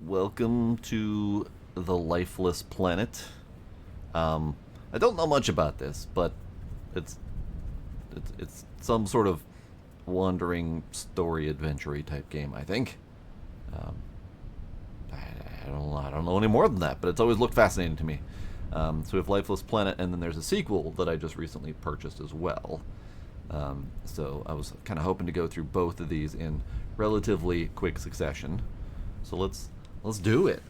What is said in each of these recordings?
Welcome to the Lifeless planet. I don't know much about this, but it's it's some sort of wandering story adventure type game, I think. Um, I don't know any more than that, but it's always looked fascinating to me. So we have Lifeless Planet, and then there's a sequel that I just recently purchased as well. So I was kind of hoping to go through both of these in relatively quick succession. So let's do it.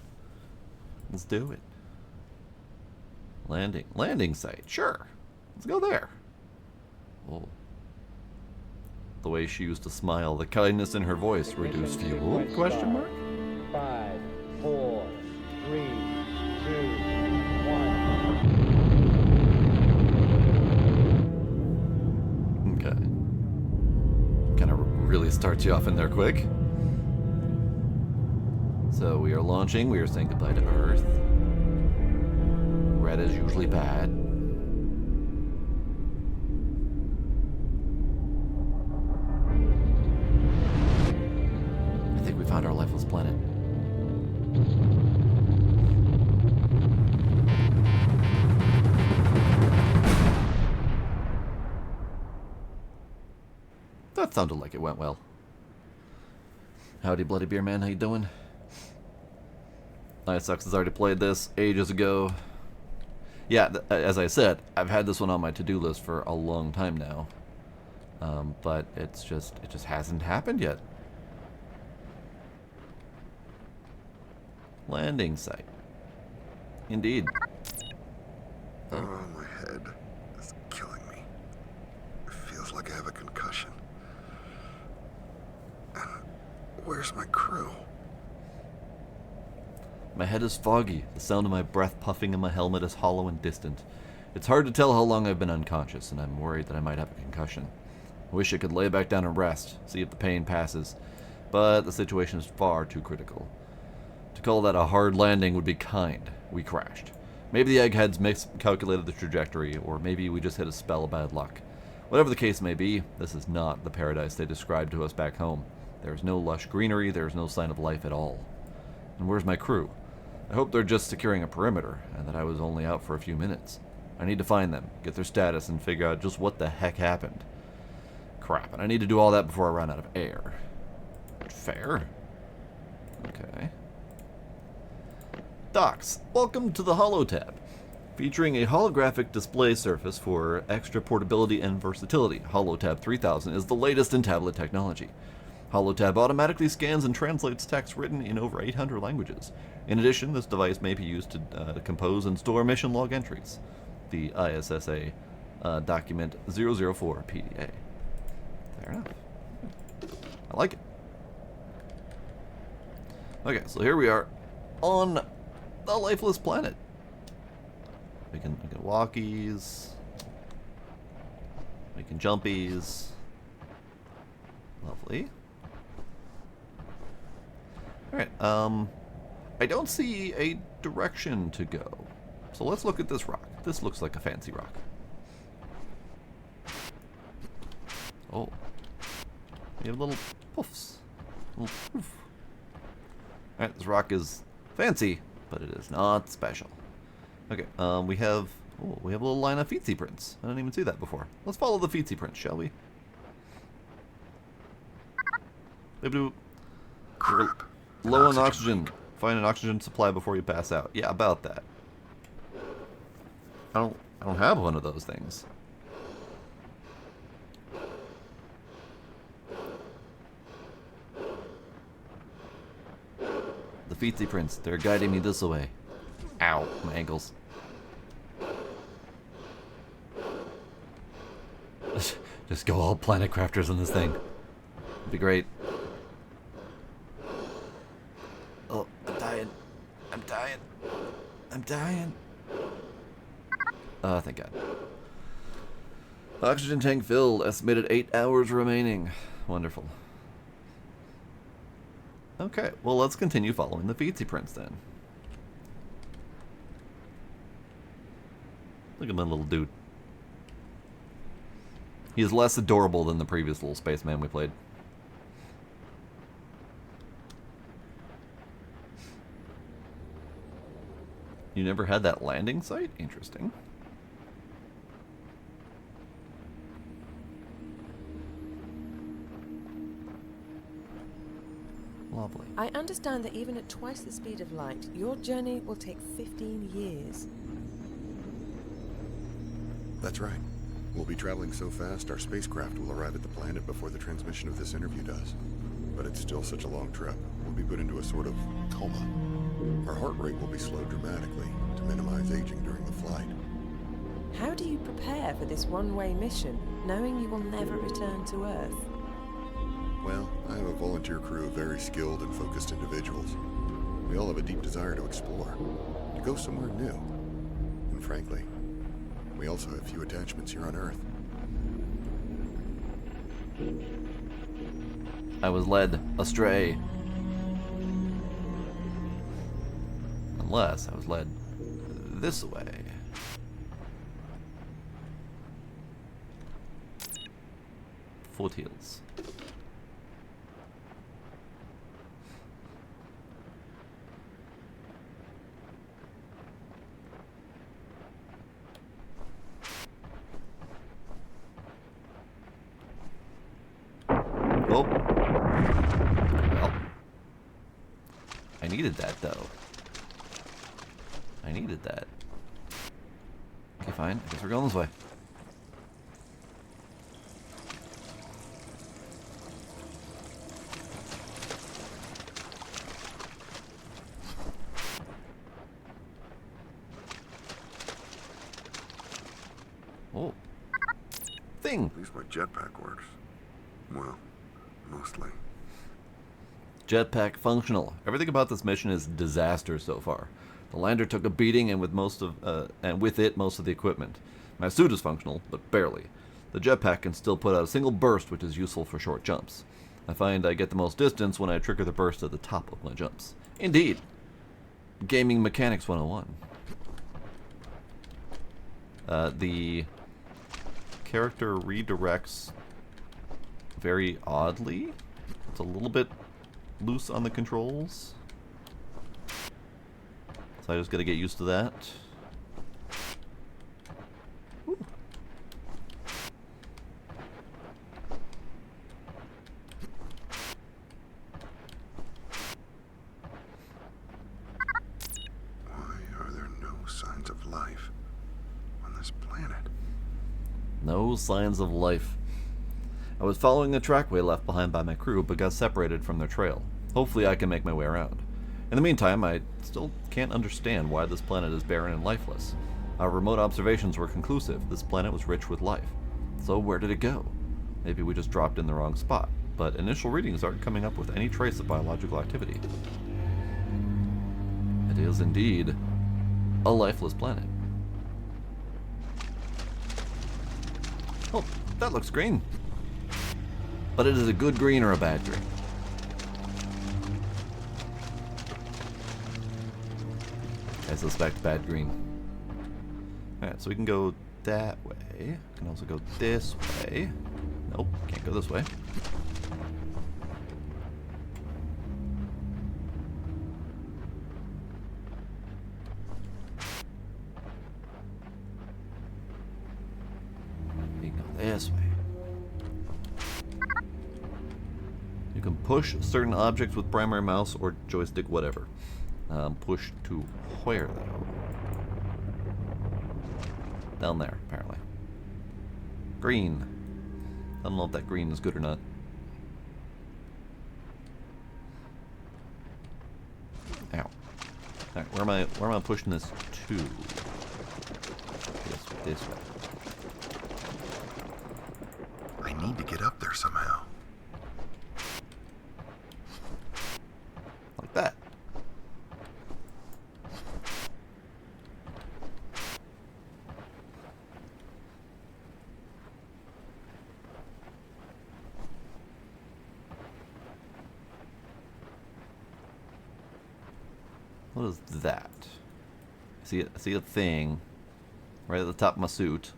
Let's do it. Landing site. Sure. Let's go there. Oh. The way she used to smile, the kindness in her voice. Reduce fuel? Question mark? 5, 4, 3, 2, 1. Okay. Kind of really starts you off in there quick. So we are launching. We are saying goodbye to Earth. Red is usually bad. I think we found our lifeless planet. That sounded like it went well. Howdy, Bloody Beer Man. How you doing? Nice Sucks has already played this ages ago. Yeah, as I said, I've had this one on my to-do list for a long time now. But it just hasn't happened yet. Landing site. Indeed. Oh, my head is killing me. It feels like I have a concussion. Where's my crew? My head is foggy. The sound of my breath puffing in my helmet is hollow and distant. It's hard to tell how long I've been unconscious, and I'm worried that I might have a concussion. I wish I could lay back down and rest, see if the pain passes, but the situation is far too critical. To call that a hard landing would be kind. We crashed. Maybe the eggheads miscalculated the trajectory, or maybe we just hit a spell of bad luck. Whatever the case may be, this is not the paradise they described to us back home. There is no lush greenery, there is no sign of life at all. And where's my crew? I hope they're just securing a perimeter, and that I was only out for a few minutes. I need to find them, get their status, and figure out just what the heck happened. Crap, and I need to do all that before I run out of air. Fair. Okay. Docks, welcome to the HoloTab. Featuring a holographic display surface for extra portability and versatility, HoloTab 3000 is the latest in tablet technology. HoloTab automatically scans and translates text written in over 800 languages. In addition, this device may be used to compose and store mission log entries. The ISSA document 004 PDA. Fair enough. I like it. Okay, so here we are on the lifeless planet. We can walkies. We can jumpies. Lovely. Alright, I don't see a direction to go. So let's look at this rock. This looks like a fancy rock. Oh. We have little poofs. Little poof. Alright, this rock is fancy, but it is not special. Okay, we have a little line of feetsy prints. I didn't even see that before. Let's follow the feetsy prints, shall we? Crap. Low on oxygen. Find an oxygen supply before you pass out. Yeah, about that. I don't have one of those things. The feetsy prints, they're guiding me this way. Ow, my ankles. Just go all planet crafters on this thing. It'd be great. Oh, I'm dying. I'm dying. I'm dying. Oh, thank God. Oxygen tank filled. Estimated 8 hours remaining. Wonderful. Okay, well, let's continue following the feetsy prints then. Look at my little dude. He is less adorable than the previous little spaceman we played. You never had that landing site? Interesting. Lovely. I understand that even at twice the speed of light, your journey will take 15 years. That's right. We'll be traveling so fast, our spacecraft will arrive at the planet before the transmission of this interview does. But it's still such a long trip. We'll be put into a sort of coma. Our heart rate will be slowed dramatically to minimize aging during the flight. How do you prepare for this one-way mission, knowing you will never return to Earth? Well, I have a volunteer crew of very skilled and focused individuals. We all have a deep desire to explore, to go somewhere new. And frankly, we also have few attachments here on Earth. I was led astray. Unless I was led this way. Foothills. Oh. Well. I needed that, though. I needed that. Okay, fine. I guess we're going this way. Oh. Thing. At least my jetpack works. Well, mostly. Jetpack functional. Everything about this mission is disaster so far. The lander took a beating, and with most of the equipment. My suit is functional, but barely. The jetpack can still put out a single burst, which is useful for short jumps. I find I get the most distance when I trigger the burst at the top of my jumps. Indeed. Gaming Mechanics 101. The character redirects very oddly. It's a little bit loose on the controls. So I just gotta get used to that. Ooh. Why are there no signs of life on this planet? No signs of life. I was following a trackway left behind by my crew, but got separated from their trail. Hopefully I can make my way around. In the meantime, I still can't understand why this planet is barren and lifeless. Our remote observations were conclusive. This planet was rich with life. So where did it go? Maybe we just dropped in the wrong spot, but initial readings aren't coming up with any trace of biological activity. It is indeed a lifeless planet. Oh, that looks green. But it is a good green or a bad green? I suspect bad green. Alright, so we can go that way. We can also go this way. Nope, can't go this way. We can go this way. You can push certain objects with primary mouse or joystick, whatever. Push to where, though? Down there, apparently. Green. I don't know if that green is good or not. Ow. Alright, where am I pushing this to? This way. I need to get up there somehow. Like that. What is that? I see a thing right at the top of my suit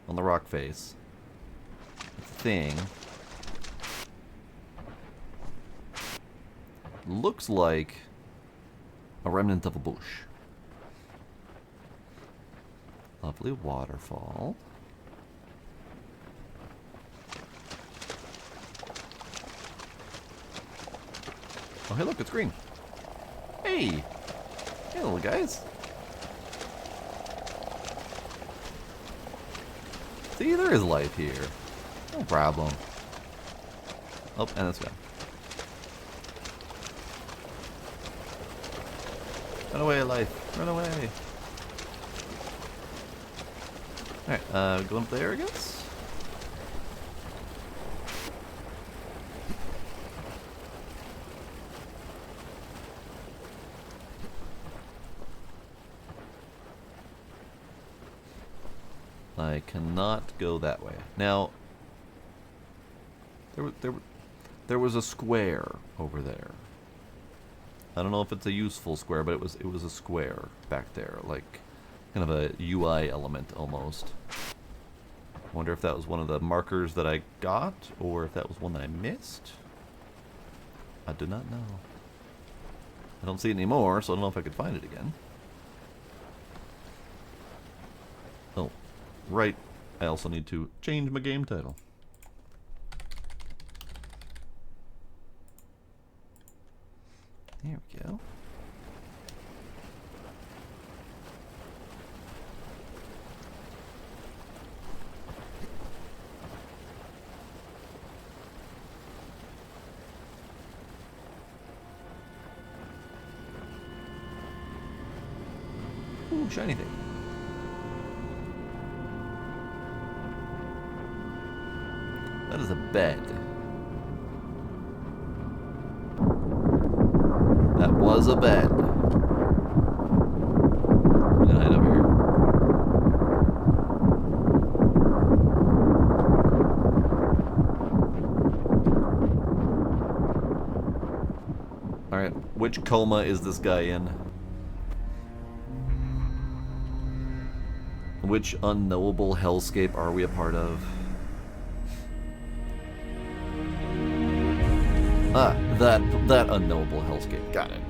on the rock face. It's a thing. Looks like a remnant of a bush. Lovely waterfall. Oh, hey, look, it's green. Hey! Hey, little guys. See, there is life here. No problem. Oh, and it's gone. Run away, life. Run away. Alright, going up there, I guess? I cannot go that way. Now, there was a square over there. I don't know if it's a useful square, but it was a square back there, like kind of a UI element almost. Wonder if that was one of the markers that I got, or if that was one that I missed. I do not know. I don't see it anymore, so I don't know if I could find it again. Oh, right. I also need to change my game title. There we go. Ooh, shiny thing. That is a bed. That was a bed. I'm gonna hide over here. Alright, which coma is this guy in? Which unknowable hellscape are we a part of? Ah, that unknowable hellscape. Got it.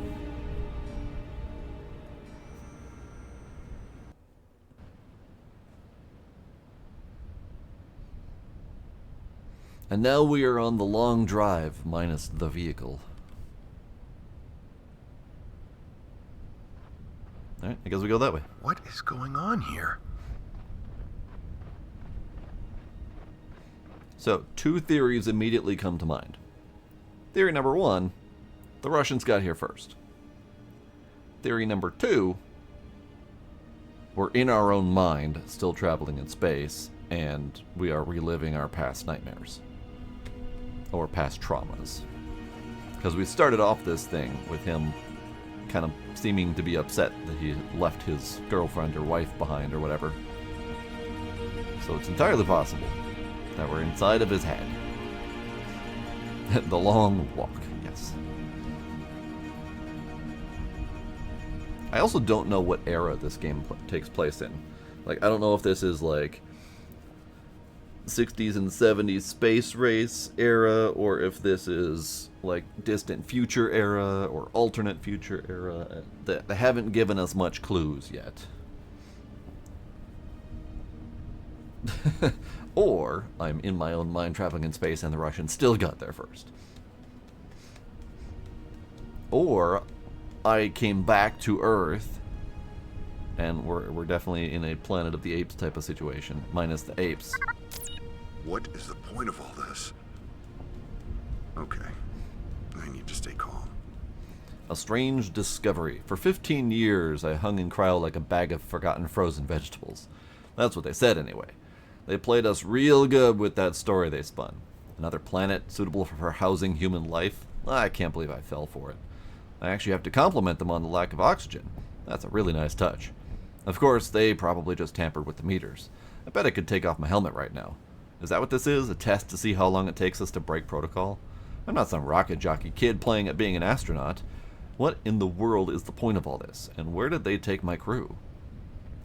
And now we are on the long drive, minus the vehicle. Alright, I guess we go that way. What is going on here? So, two theories immediately come to mind. Theory number one, the Russians got here first. Theory number two, we're in our own mind, still traveling in space, and we are reliving our past nightmares. Or past traumas. Because we started off this thing with him kind of seeming to be upset that he left his girlfriend or wife behind or whatever. So it's entirely possible that we're inside of his head. The long walk, yes. I also don't know what era this game takes place in. Like, I don't know if this is like 60s and 70s space race era, or if this is like distant future era or alternate future era. They haven't given us much clues yet. Or I'm in my own mind traveling in space and the Russians still got there first. Or I came back to Earth and we're definitely in a Planet of the Apes type of situation, minus the apes. What is the point of all this? Okay, I need to stay calm. A strange discovery. For 15 years I hung in cryo like a bag of forgotten frozen vegetables. That's what they said anyway. They played us real good with that story they spun. Another planet suitable for housing human life? I can't believe I fell for it. I actually have to compliment them on the lack of oxygen. That's a really nice touch. Of course, they probably just tampered with the meters. I bet I could take off my helmet right now. Is that what this is? A test to see how long it takes us to break protocol? I'm not some rocket jockey kid playing at being an astronaut. What in the world is the point of all this? And where did they take my crew?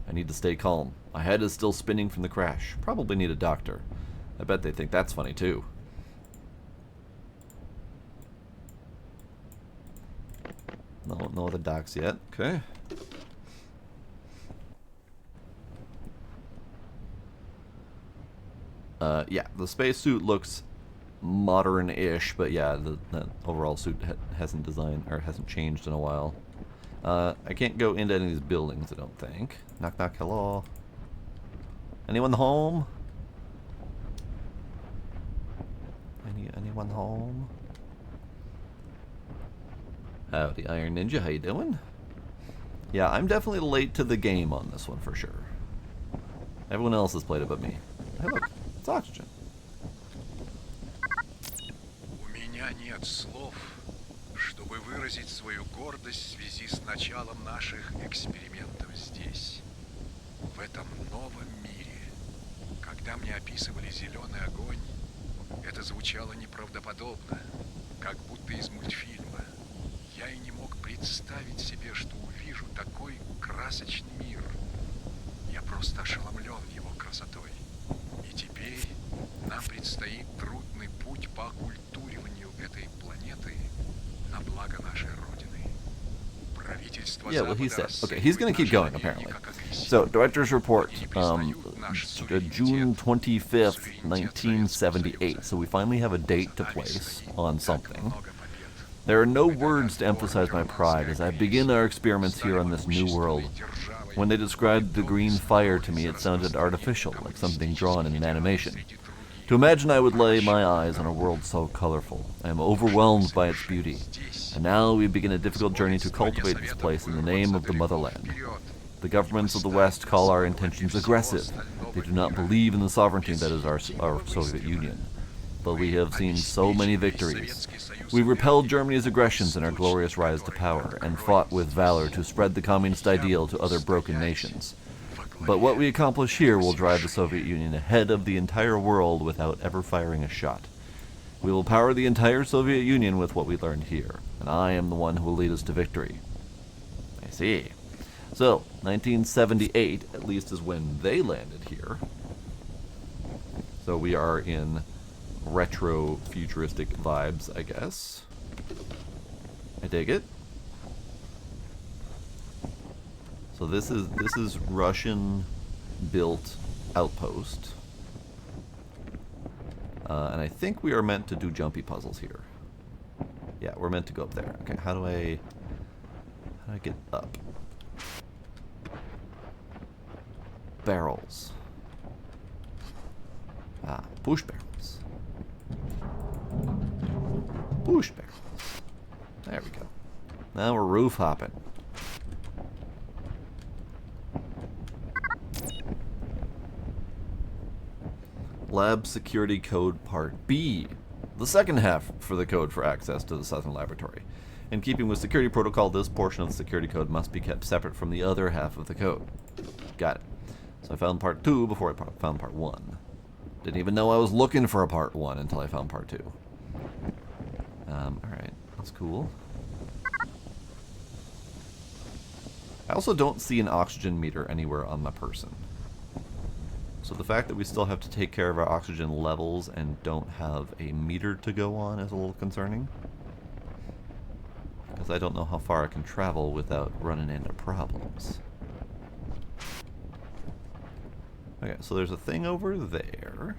I need to stay calm. My head is still spinning from the crash. Probably need a doctor. I bet they think that's funny too. No other docs yet. Okay. Yeah, the spacesuit looks modern-ish, but yeah, the overall suit hasn't changed in a while. I can't go into any of these buildings, I don't think. Knock knock, hello. Anyone home? Anyone home? Howdy, Iron Ninja, how you doing? Yeah, I'm definitely late to the game on this one for sure. Everyone else has played it but me. Hey look, it's oxygen. У меня нет слов, чтобы выразить свою гордость в связи с началом наших экспериментов здесь, в этом новом мире. Когда мне описывали зеленый огонь, это звучало неправдоподобно, как будто из мультфильма. Я и не мог представить себе, что увижу такой красочный мир. Я просто ошеломлен его красотой. И теперь нам предстоит трудный путь по оккультуриванию этой планеты на благо нашей Родины. Правительство Yeah, well, he Запада said. Okay, he's going to keep going, apparently. So, director's report, June 25th, 1978. So we finally have a date to place on something. There are no words to emphasize my pride as I begin our experiments here on this new world. When they described the green fire to me, it sounded artificial, like something drawn in an animation. To imagine I would lay my eyes on a world so colorful, I am overwhelmed by its beauty. And now we begin a difficult journey to cultivate this place in the name of the motherland. The governments of the West call our intentions aggressive. They do not believe in the sovereignty that is our Soviet Union. But we have seen so many victories. We repelled Germany's aggressions in our glorious rise to power, and fought with valor to spread the communist ideal to other broken nations. But what we accomplish here will drive the Soviet Union ahead of the entire world without ever firing a shot. We will power the entire Soviet Union with what we learned here, and I am the one who will lead us to victory. I see. So, 1978, at least, is when they landed here. So we are in retro futuristic vibes, I guess. I dig it. So this is Russian built outpost. And I think we are meant to do jumpy puzzles here. Yeah, we're meant to go up there. Okay, how do I get up? Barrels. Ah, push barrels. Push barrels. There we go. Now we're roof hopping. Lab Security Code Part B. The second half for the code for access to the Southern Laboratory. In keeping with security protocol, this portion of the security code must be kept separate from the other half of the code. Got it. So I found Part 2 before I found Part 1. Didn't even know I was looking for a Part 1 until I found Part 2. Alright, that's cool. I also don't see an oxygen meter anywhere on my person. So the fact that we still have to take care of our oxygen levels and don't have a meter to go on is a little concerning. Because I don't know how far I can travel without running into problems. Okay, so there's a thing over there.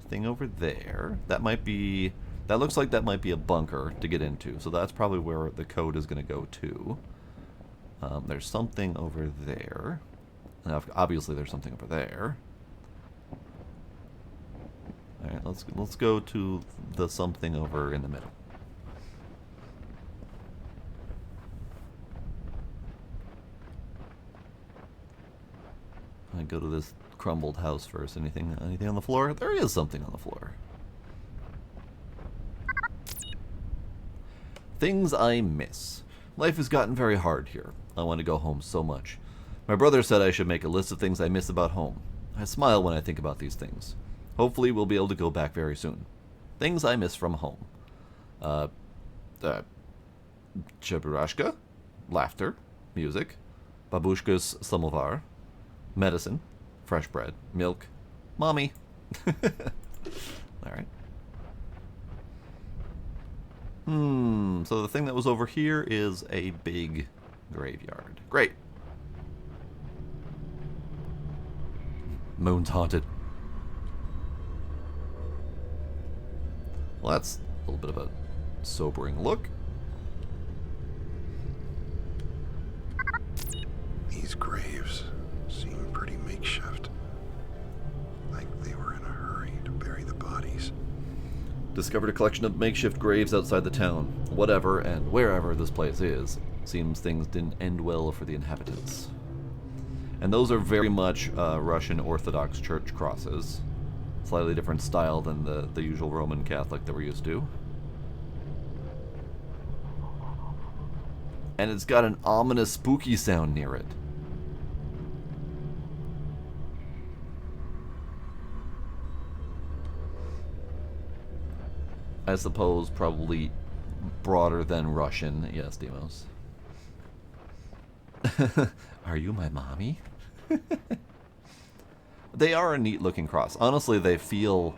Thing over there. That might be... That looks like that might be a bunker to get into. So that's probably where the code is going to go to. There's something over there. Now, obviously there's something over there. Alright, let's go to the something over in the middle. I go to this crumbled house first. Anything on the floor? There is something on the floor. Things I miss. Life has gotten very hard here. I want to go home so much. My brother said I should make a list of things I miss about home. I smile when I think about these things. Hopefully we'll be able to go back very soon. Things I miss from home. Cheburashka, laughter, music, babushka's samovar, medicine, fresh bread, milk, mommy. Alright. So the thing that was over here is a big graveyard. Great. Moon's haunted. Well, that's a little bit of a sobering look. These graves seem pretty makeshift. Like they were in a hurry to bury the bodies. Discovered a collection of makeshift graves outside the town. Whatever and wherever this place is, seems things didn't end well for the inhabitants. And those are very much Russian Orthodox Church crosses. Slightly different style than the usual Roman Catholic that we're used to. And it's got an ominous, spooky sound near it. I suppose probably broader than Russian. Yes, Demos. Are you my mommy? They are a neat looking cross. Honestly, they feel...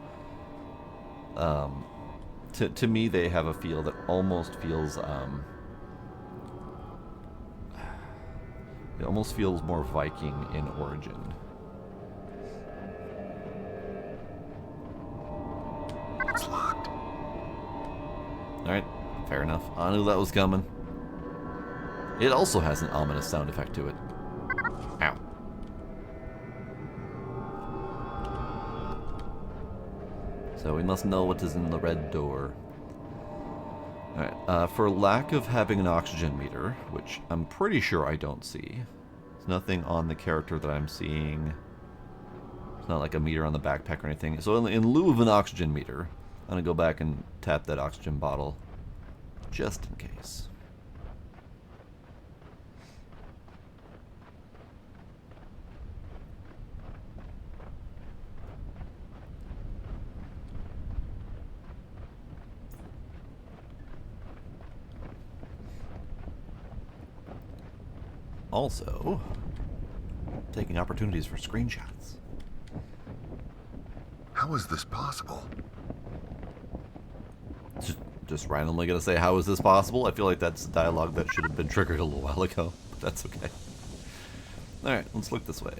to me, they have a feel that almost feels... it almost feels more Viking in origin. It's locked. Alright, fair enough. I knew that was coming. It also has an ominous sound effect to it. Ow. So we must know what is in the red door. Alright, for lack of having an oxygen meter, which I'm pretty sure I don't see. There's nothing on the character that I'm seeing. It's not like a meter on the backpack or anything. So in lieu of an oxygen meter, I'm going to go back and tap that oxygen bottle, just in case. Also, taking opportunities for screenshots. How is this possible? Just randomly gonna say, how is this possible? I feel like that's dialogue that should have been triggered a little while ago, but that's okay. Alright, let's look this way.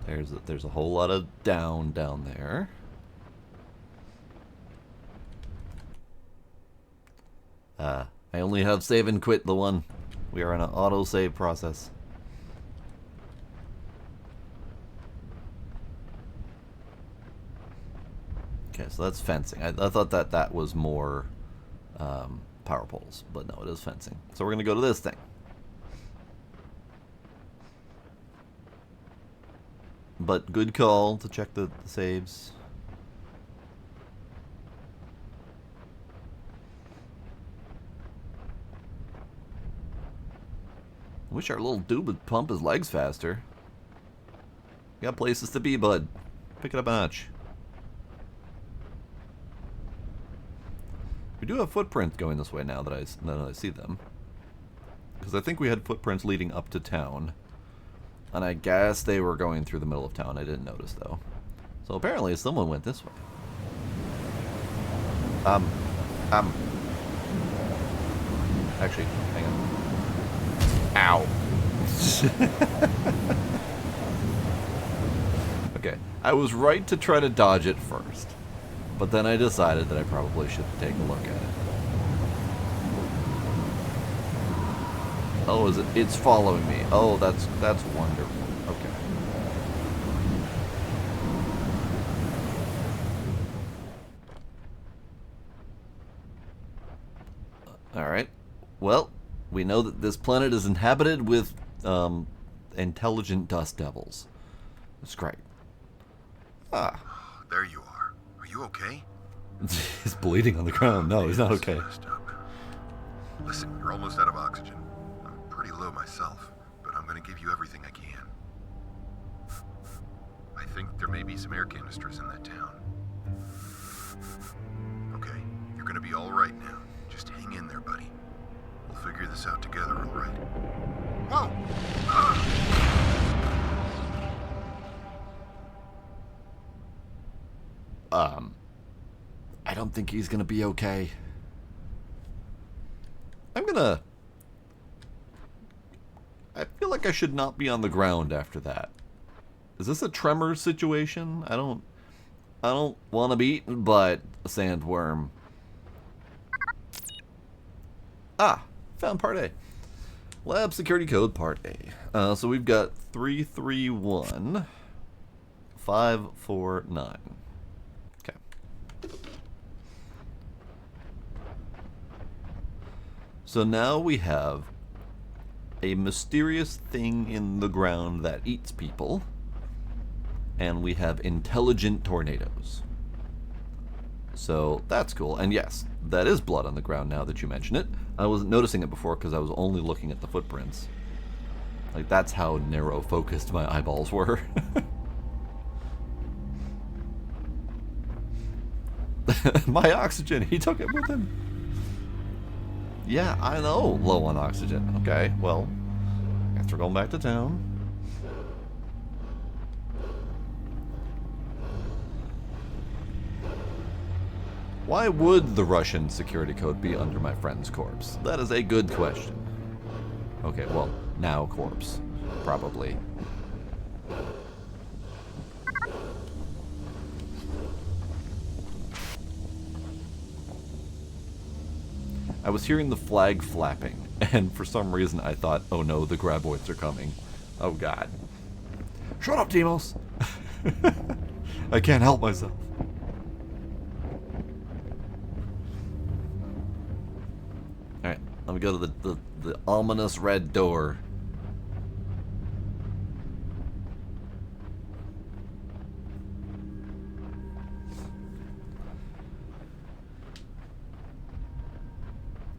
There's a whole lot of down there. I only have save and quit the one. We are in an auto-save process. Okay, so that's fencing. I thought that was more power poles, but no, it is fencing. So we're going to go to this thing. But good call to check the saves. I wish our little dude would pump his legs faster. You got places to be, bud. Pick it up a notch. We do have footprints going this way now that I see them. Because I think we had footprints leading up to town. And I guess they were going through the middle of town. I didn't notice, though. So apparently someone went this way. Actually, hang on. Ow. Okay, I was right to try to dodge it first. But then I decided that I probably should take a look at it. Oh, is it? It's following me. Oh, that's wonderful. Okay. Alright. Well, we know that this planet is inhabited with intelligent dust devils. That's great. Ah. There you are. Are you okay? He's bleeding on the ground. No, he's not okay. Messed up. Listen, you're almost out of oxygen. I'm pretty low myself, but I'm going to give you everything I can. I think there may be some air canisters in that town. Okay, you're going to be all right now. Just hang in there, buddy. We'll figure this out together, all right? Whoa! I don't think he's gonna be okay. I feel like I should not be on the ground after that. Is this a tremor situation? I don't want to be eaten, but a sandworm. Ah, found part A. Lab security code part A. So we've got 331549. Okay. So now we have a mysterious thing in the ground that eats people, and we have intelligent tornadoes. So that's cool. And yes, that is blood on the ground now that you mention it. I wasn't noticing it before because I was only looking at the footprints. Like, that's how narrow focused my eyeballs were. My oxygen, he took it with him. Yeah, I know, low on oxygen. Okay, well, I guess we're going back to town. Why would the Russian security code be under my friend's corpse? That is a good question. Okay, well, now corpse. Probably. I was hearing the flag flapping, and for some reason I thought, oh no, the graboids are coming. Oh god. Shut up, Demos! I can't help myself. Alright, let me go to the ominous red door.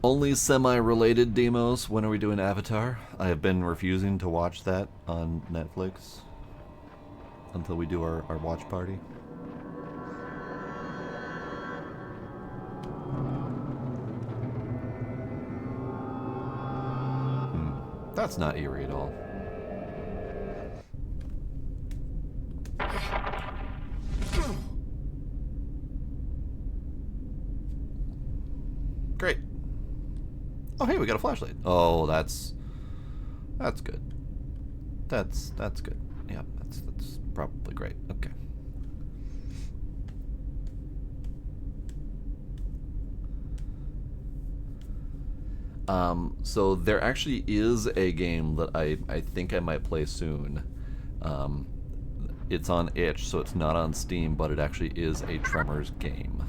Only semi-related demos. When are we doing Avatar? I have been refusing to watch that on Netflix until we do our watch party. That's not eerie at all. Great. Oh, hey, we got a flashlight. Oh, that's good. That's good. Yeah, that's probably great. Okay. So there actually is a game that I think I might play soon. It's on itch, so it's not on Steam, but it actually is a Tremors game.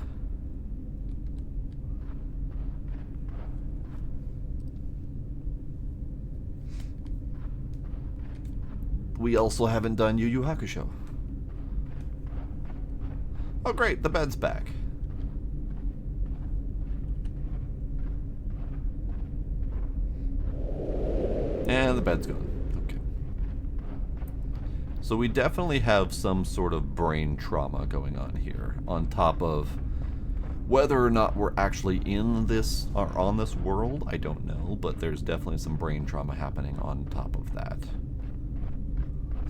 We also haven't done Yu Yu Hakusho. Oh great, the bed's back. And the bed's gone. Okay. So we definitely have some sort of brain trauma going on here, on top of whether or not we're actually in this or on this world, I don't know, but there's definitely some brain trauma happening on top of that.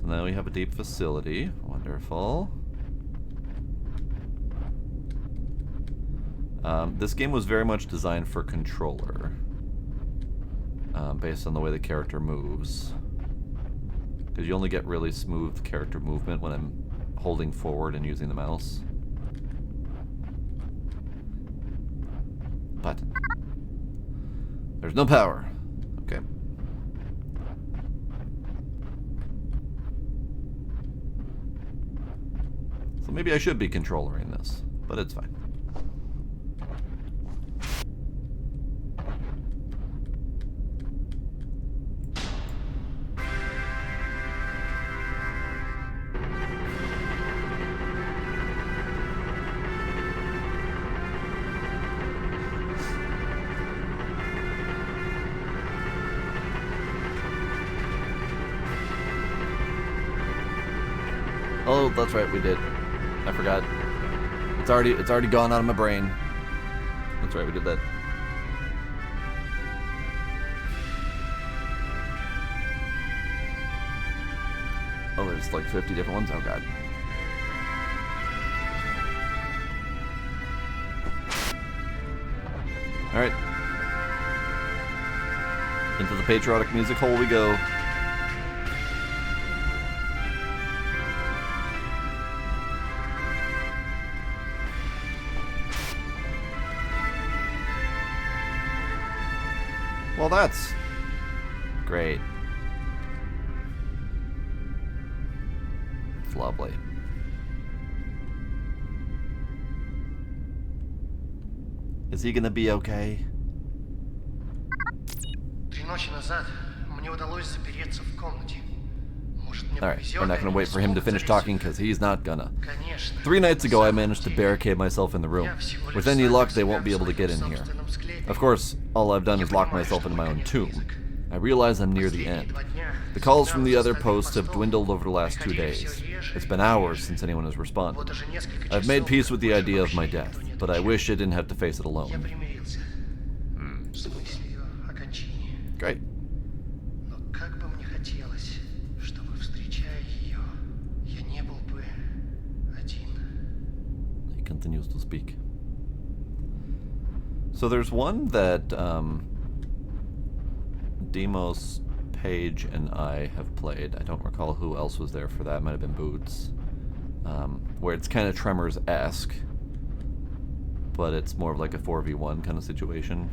So now we have a deep facility. Wonderful. This game was very much designed for controller. Based on the way the character moves. Because you only get really smooth character movement when I'm holding forward and using the mouse. But there's no power. Okay. So maybe I should be controllering this, but it's fine. Oh, that's right, we did. I forgot. It's already gone out of my brain. That's right, we did that. Oh, there's like 50 different ones? Oh god. Alright. Into the patriotic music hole we go. Well, that's great. It's lovely. Is he gonna be okay? 3 ночи назад мне удалось запереться в комнате. Может, мне Alright, повезет, we're not и gonna они wait for him to смогут finish залезть talking сюда. because he's not gonna. Конечно. 3 nights На ago, I самом managed to деле, barricade myself in the room. я всего лишь With any запер luck, they себя won't be в able to get in своем here. собственном склепе. Of course, all I've done Я is lock понимаю, myself что in my мой own конец tomb. близок. I realize I'm near the Последние end. 2 дня The calls from the сигналы other с остальных posts have постов dwindled over the last 2 приходили days. всё реже It's и been hours реже. since anyone has responded. Вот уже несколько I've made часов peace with the больше idea of my вообще death, никто не but I отвечает. wish I didn't have to face it Я alone. примирился с мыслью о кончине. Great. Но как бы мне хотелось, чтобы, встречая ее, я не был бы один. He continues to speak. So there's one that Demos, Paige, and I have played. I don't recall who else was there for that. Might have been Boots. Where it's kind of Tremors-esque, but it's more of like a 4v1 kind of situation.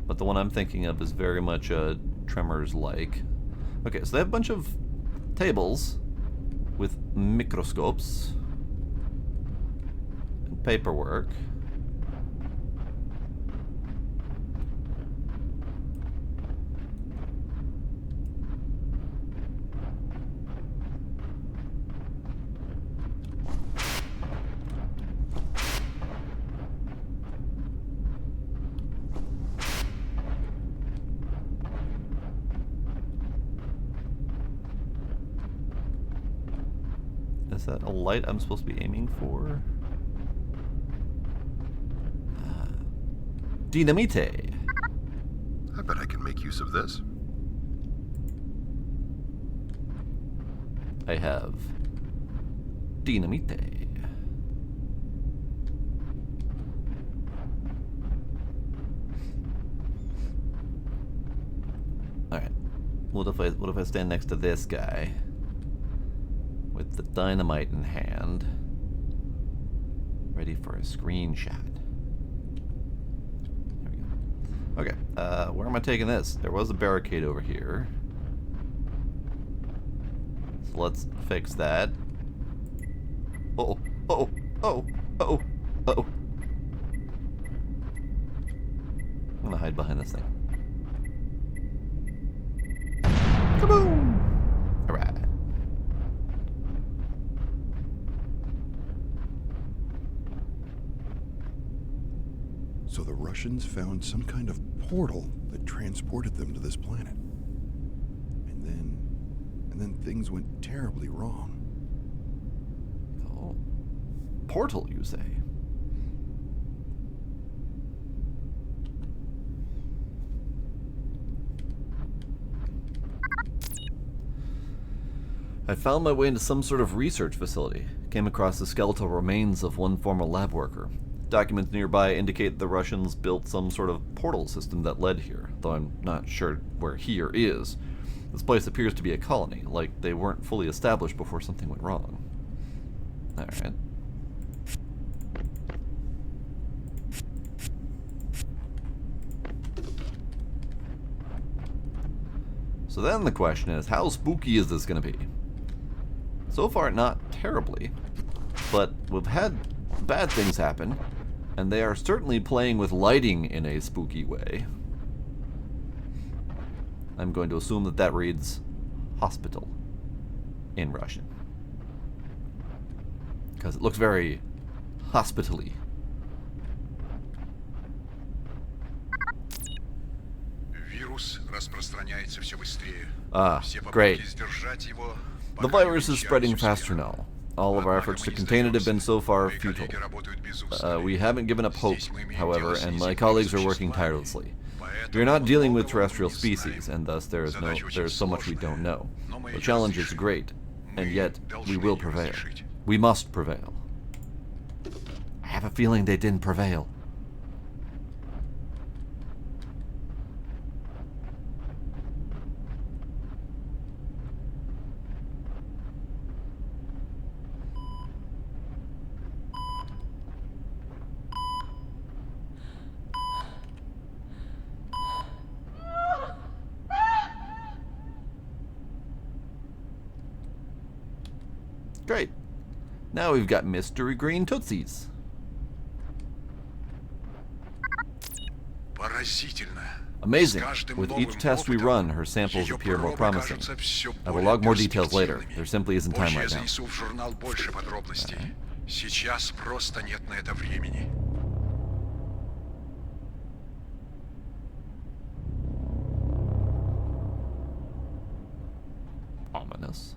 But the one I'm thinking of is very much Tremors-like. Okay, so they have a bunch of tables with microscopes and paperwork. Is that a light I'm supposed to be aiming for? Dynamite! I bet I can make use of this. I have Dynamite. Alright. What if I stand next to this guy? With the dynamite in hand. Ready for a screenshot. There we go. Okay, where am I taking this? There was a barricade over here. So let's fix that. Oh, oh, oh, oh, oh. I'm gonna hide behind this thing. Kaboom! Alright. So the Russians found some kind of portal that transported them to this planet. And then things went terribly wrong. Oh. Portal, you say? I found my way into some sort of research facility. Came across the skeletal remains of one former lab worker. Documents nearby indicate the Russians built some sort of portal system that led here, though I'm not sure where here is. This place appears to be a colony, like they weren't fully established before something went wrong. Alright. So then the question is, how spooky is this going to be? So far, not terribly, but we've had bad things happen, and they are certainly playing with lighting in a spooky way. I'm going to assume that that reads hospital in Russian, because it looks very hospital-y. Вирус распространяется все быстрее. Ah, Все great. попытки сдержать его The пока не virus is увенчались spreading успехом. faster now. All of our Однако efforts мы to не contain it have been сдаемся. so far Мои futile. коллеги работают без устали. We haven't given up hope, Здесь мы имеем however, дело с and my неземными colleagues are working существами. tirelessly. Поэтому We are not dealing with многого мы terrestrial не species, знаем. and thus there is Задача so much we очень don't know. сложная, но мы The ее challenge is разрешим. great, and Мы yet должны we will ее prevail. разрешить. We must prevail. I have a feeling they didn't prevail. Great. Now we've got mystery green tootsies. Поразительно. Amazing. С каждым With новым each test we опытом run, her samples ее appear more пробы promising. кажутся всё I will более log more details later. перспективными. There simply isn't time Позже я right now. занесу в журнал больше подробностей. Сейчас просто нет на это времени. Ominous.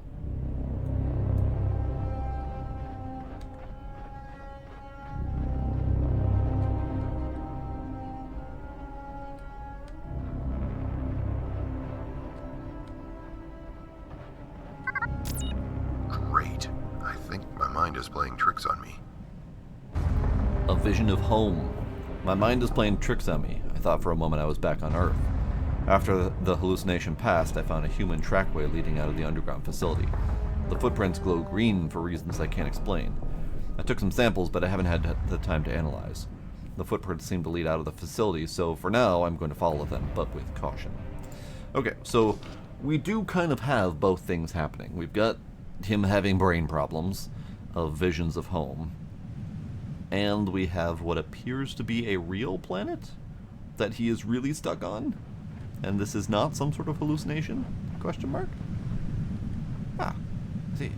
Great. I think my mind is playing tricks on me. A vision of home. My mind is playing tricks on me. I thought for a moment I was back on Earth. After the hallucination passed, I found a human trackway leading out of the underground facility. The footprints glow green for reasons I can't explain. I took some samples, but I haven't had the time to analyze. The footprints seem to lead out of the facility, so for now I'm going to follow them, but with caution. Okay, so we do kind of have both things happening. We've got him having brain problems of visions of home, and we have what appears to be a real planet that he is really stuck on, and this is not some sort of hallucination? Question mark? Ah, I see.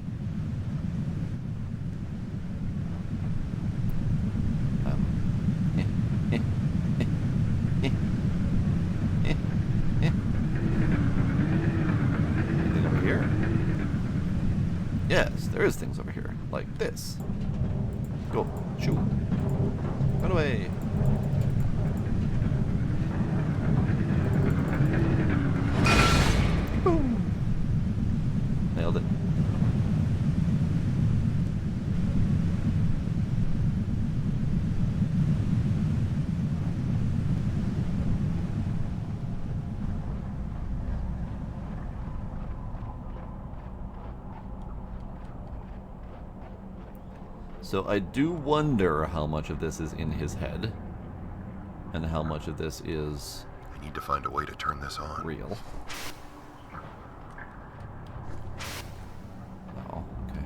Anything over here? Yes, there is things over here, like this. Go, shoot. Run away. Boom. Nailed it. So I do wonder how much of this is in his head, and how much of this is I need to find a way to turn this on. real. Oh, okay.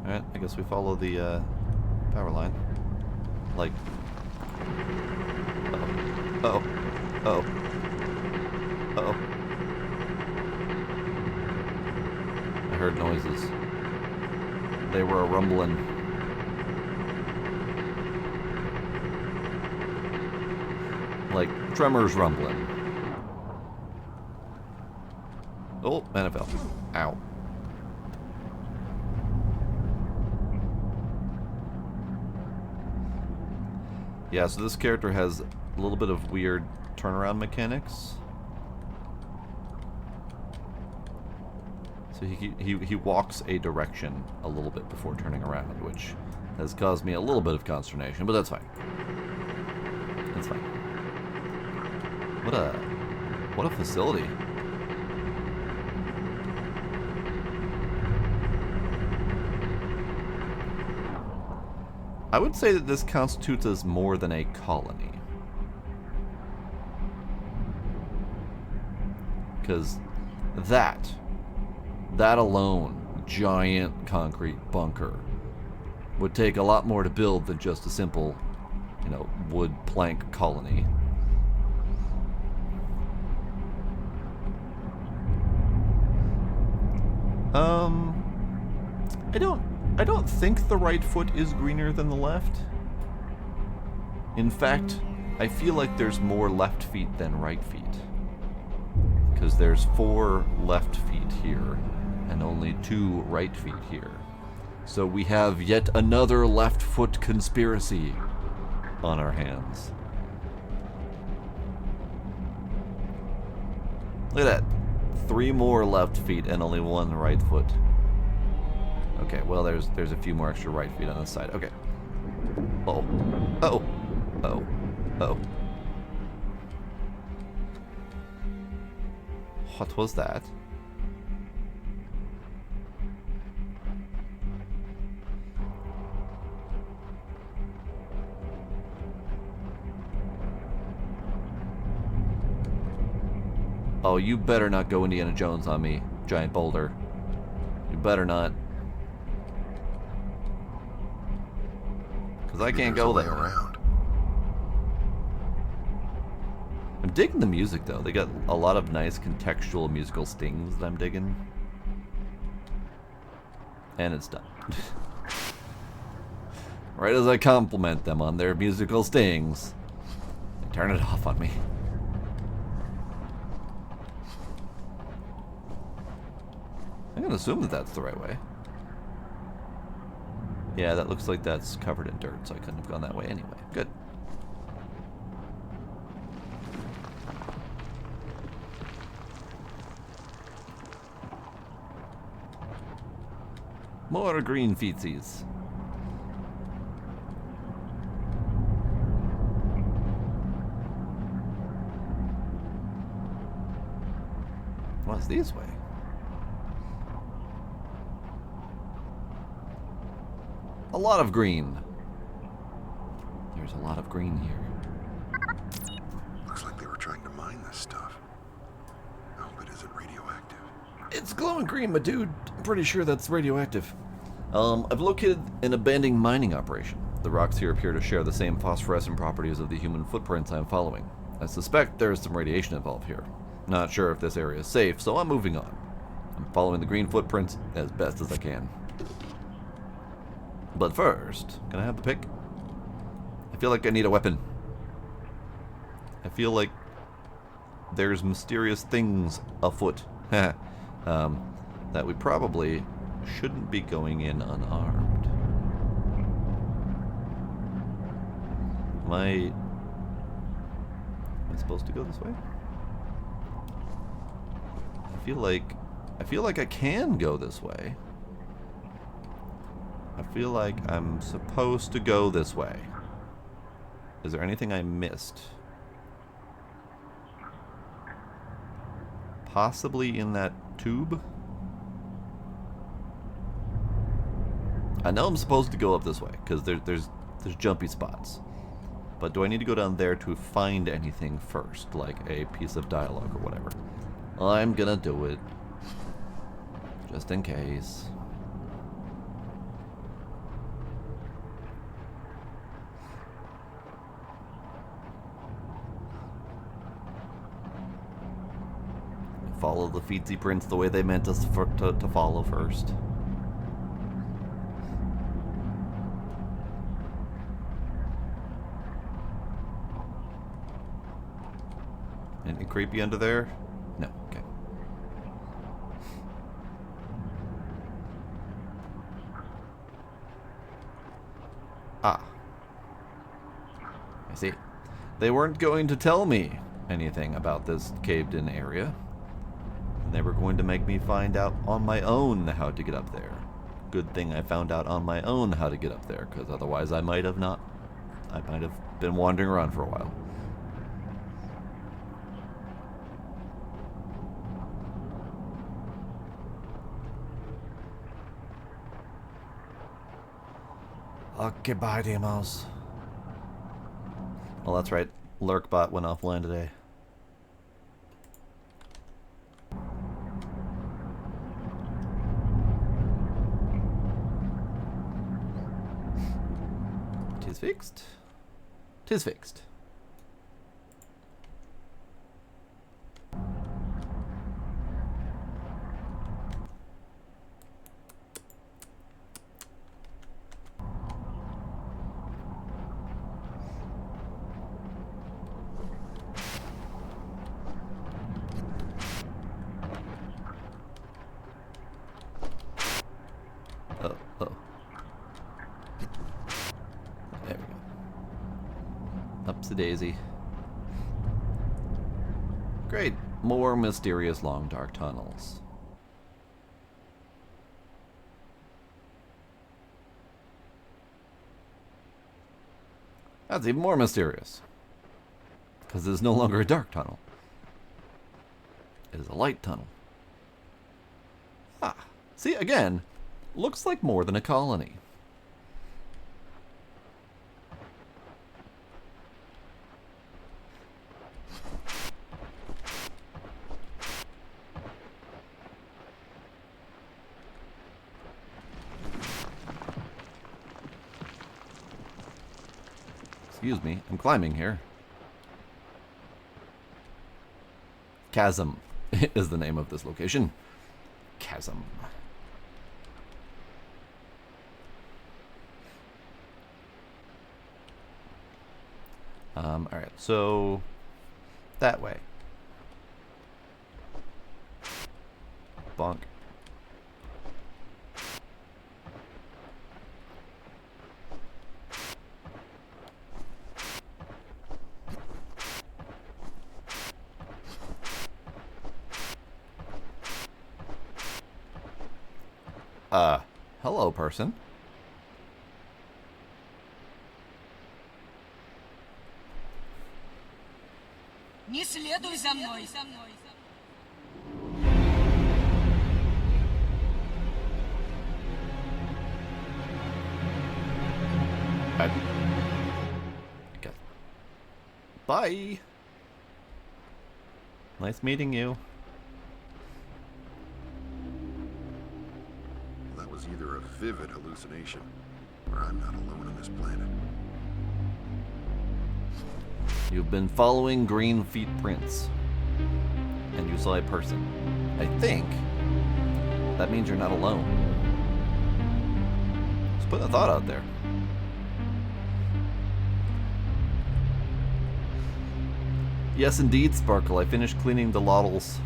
Alright, I guess we follow the power line. Like... Uh-oh. Uh-oh. Uh-oh. I heard noises. They were a rumbling. Like tremors rumbling. Oh, and it fell. Ow. Yeah, so this character has a little bit of weird turnaround mechanics. So he walks a direction a little bit before turning around, which has caused me a little bit of consternation, but that's fine. That's fine. What a facility. I would say that this constitutes as more than a colony. Because that alone, giant concrete bunker, would take a lot more to build than just a simple, wood plank colony. I don't think the right foot is greener than the left. In fact, I feel like there's more left feet than right feet. Because there's 4 left feet here, and only 2 right feet here. So we have yet another left foot conspiracy on our hands. Look at that. 3 more left feet and only 1 right foot. Okay, well there's a few more extra right feet on this side. Okay. Oh. Oh. Oh. Oh. What was that? Oh, you better not go Indiana Jones on me, giant boulder. You better not. Because I Maybe can't there's go a way there. around. I'm digging the music, though. They got a lot of nice contextual musical stings that I'm digging. And it's done. Right as I compliment them on their musical stings, they turn it off on me. I'm gonna assume that that's the right way. Yeah, that looks like that's covered in dirt, so I couldn't have gone that way anyway. Good. More green feetsies. What's this way? A lot of green. There's a lot of green here. Looks like they were trying to mine this stuff. I hope it isn't radioactive. It's glowing green, my dude. I'm pretty sure that's radioactive. I've located an abandoned mining operation. The rocks here appear to share the same phosphorescent properties of the human footprints I'm following. I suspect there is some radiation involved here. Not sure if this area is safe, so I'm moving on. I'm following the green footprints as best as I can. But first, can I have the pick? I feel like I need a weapon. I feel like there's mysterious things afoot. That we probably shouldn't be going in unarmed. Am I supposed to go this way? I feel like I can go this way. I feel like I'm supposed to go this way. Is there anything I missed? Possibly in that tube? I know I'm supposed to go up this way, because there's jumpy spots. But do I need to go down there to find anything first, like a piece of dialogue or whatever? I'm gonna do it. Just in case. Follow the feetsy prints the way they meant us to follow first. Anything creepy under there? No, okay. Ah. I see. They weren't going to tell me anything about this caved-in area. They were going to make me find out on my own how to get up there. Good thing I found out on my own how to get up there, because otherwise I might have not. I might have been wandering around for a while. Okay, bye, demos. Well, that's right. Lurkbot went offline today. Tis fixed. Tis fixed. Oh. There we go. Upsy daisy. Great. More mysterious long dark tunnels. That's even more mysterious. Because it is no longer a dark tunnel. It is a light tunnel. Ah. See, again, looks like more than a colony. Excuse me. I'm climbing here. Chasm is the name of this location. Chasm. Alright, so that way. Bonk. Hello, person. Не следуй за мной. Okay. Bye. Nice meeting you. That was either a vivid hallucination, or I'm not alone on this planet. You've been following green feet prints. And you saw a person. I think that means you're not alone. Just putting a thought out there. Yes, indeed, Sparkle. I finished cleaning the lottles.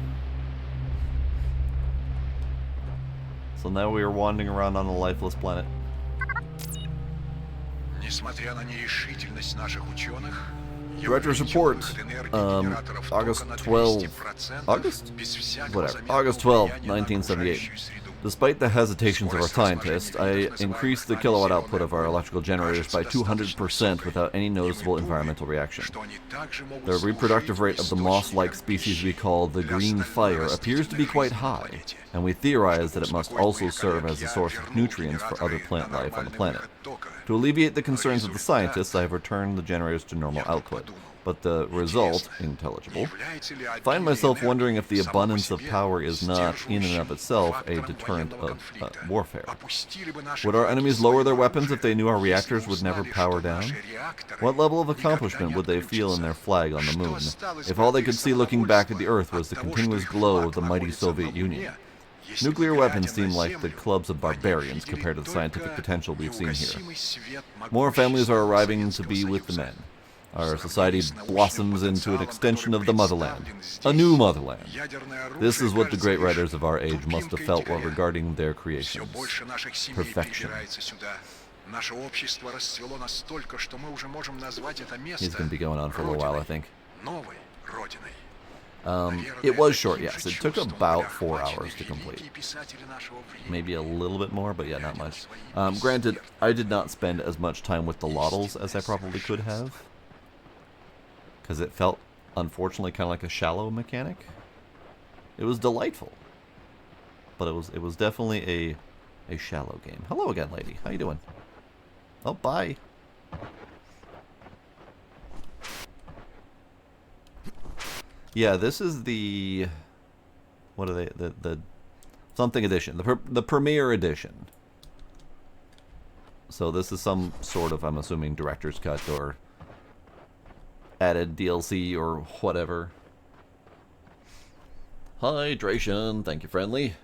So now we are wandering around on a lifeless planet. Несмотря на нерешительность наших ученых, Director's report, August 12, August? Whatever, August 12, 1978. Despite the hesitations of our scientists, I increased the kilowatt output of our electrical generators by 200% without any noticeable environmental reaction. The reproductive rate of the moss-like species we call the green fire appears to be quite high, and we theorize that it must also serve as a source of nutrients for other plant life on the planet. To alleviate the concerns of the scientists, I have returned the generators to normal output, but the result, intelligible. I find myself wondering if the abundance of power is not, in and of itself, a deterrent of warfare. Would our enemies lower their weapons if they knew our reactors would never power down? What level of accomplishment would they feel in their flag on the moon, if all they could see looking back at the Earth was the continuous glow of the mighty Soviet Union? Nuclear weapons seem like the clubs of barbarians compared to the scientific potential we've seen here. More families are arriving to be with the men. Our society blossoms into an extension of the motherland. A new motherland. This is what the great writers of our age must have felt while regarding their creations. Perfection. He's going to be going on for a little while, I think. It was short, yes. It took about 4 hours to complete. Maybe a little bit more, but yeah, not much. Granted, I did not spend as much time with the lottles as I probably could have, because it felt, unfortunately, kind of like a shallow mechanic. It was delightful, but it was definitely a shallow game. Hello again, lady. How you doing? Oh, bye. Yeah, this is the, what are they, the something edition, the premiere edition. So this is some sort of, I'm assuming, director's cut or added DLC or whatever. Hydration, thank you, friendly.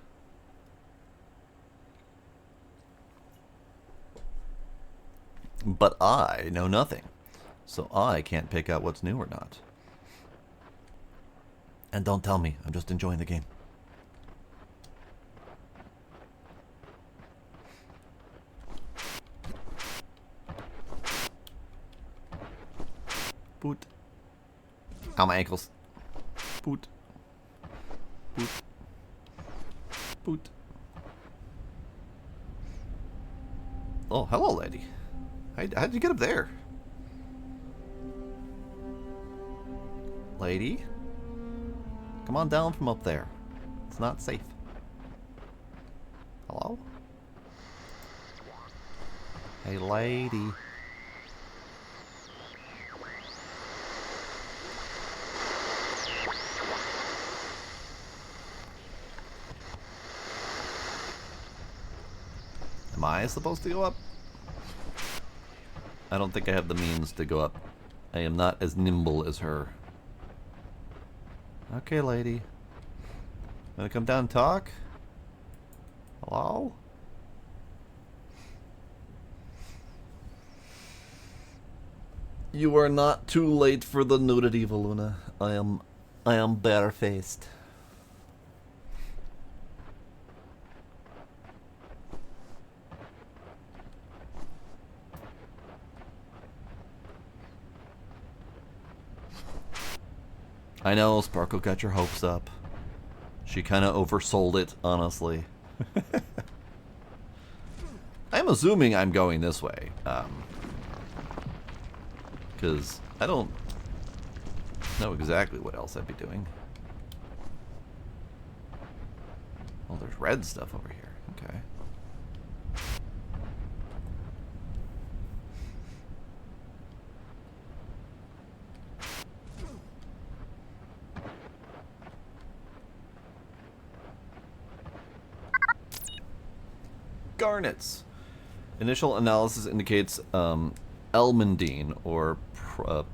But I know nothing, so I can't pick out what's new or not. And don't tell me, I'm just enjoying the game. Boot. Ow, my ankles. Boot. Boot. Boot. Oh, hello, lady. How'd you get up there? Lady? Come on down from up there. It's not safe. Hello? Hey, lady. Am I supposed to go up? I don't think I have the means to go up. I am not as nimble as her. Okay, lady. Wanna come down and talk? Hello? You are not too late for the nudity, Valuna. I am barefaced. I know, Sparkle got your hopes up. She kind of oversold it, honestly. I'm assuming I'm going this way. Because I don't know exactly what else I'd be doing. Oh, there's red stuff over here. Okay. Garnets. Initial analysis indicates almandine or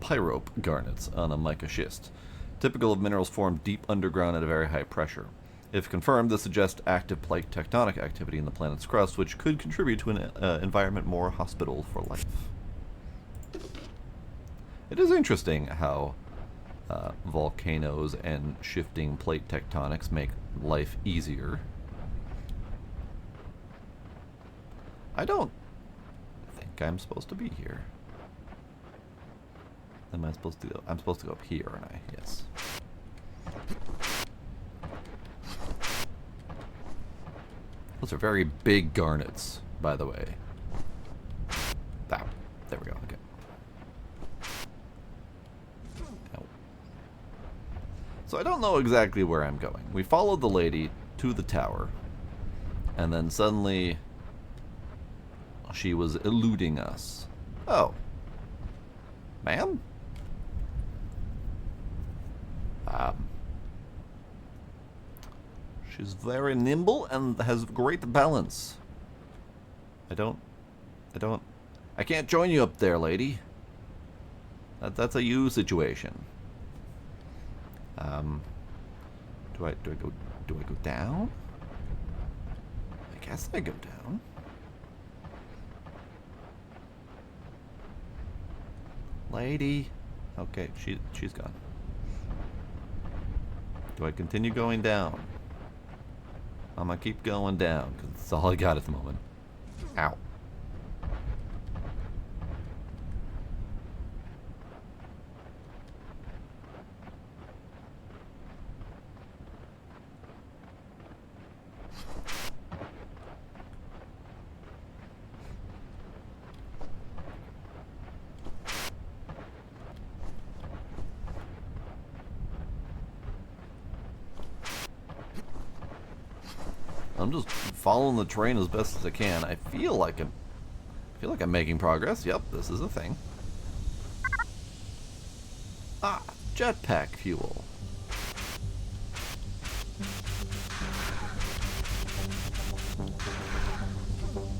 pyrope garnets on a mica schist, typical of minerals formed deep underground at a very high pressure. If confirmed, this suggests active plate tectonic activity in the planet's crust, which could contribute to an environment more hospitable for life. It is interesting how volcanoes and shifting plate tectonics make life easier. I don't think I'm supposed to be here. Am I supposed to go? I'm supposed to go up here, aren't I? Yes. Those are very big garnets, by the way. Ah, there we go. Okay. Ow. So I don't know exactly where I'm going. We followed the lady to the tower, and then suddenly she was eluding us. Oh. Ma'am? She's very nimble and has great balance. I can't join you up there, lady. That's a you situation. Do I go down? I guess I go down. Lady. Okay, she's gone. Do I continue going down? I'm gonna keep going down, because that's all I got at the moment. Ow. I'm just following the train as best as I can. I feel like I'm making progress. Yep, this is a thing. Ah, jetpack fuel.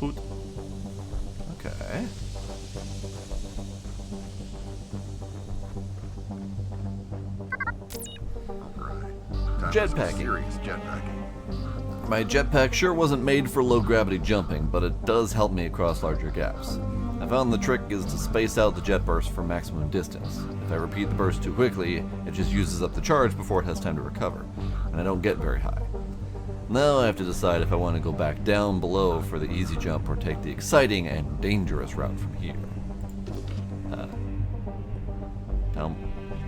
Boot. Okay. Jetpacking. Serious jetpacking. My jetpack sure wasn't made for low gravity jumping, but it does help me across larger gaps. I found the trick is to space out the jet burst for maximum distance. If I repeat the burst too quickly, it just uses up the charge before it has time to recover, and I don't get very high. Now I have to decide if I want to go back down below for the easy jump or take the exciting and dangerous route from here.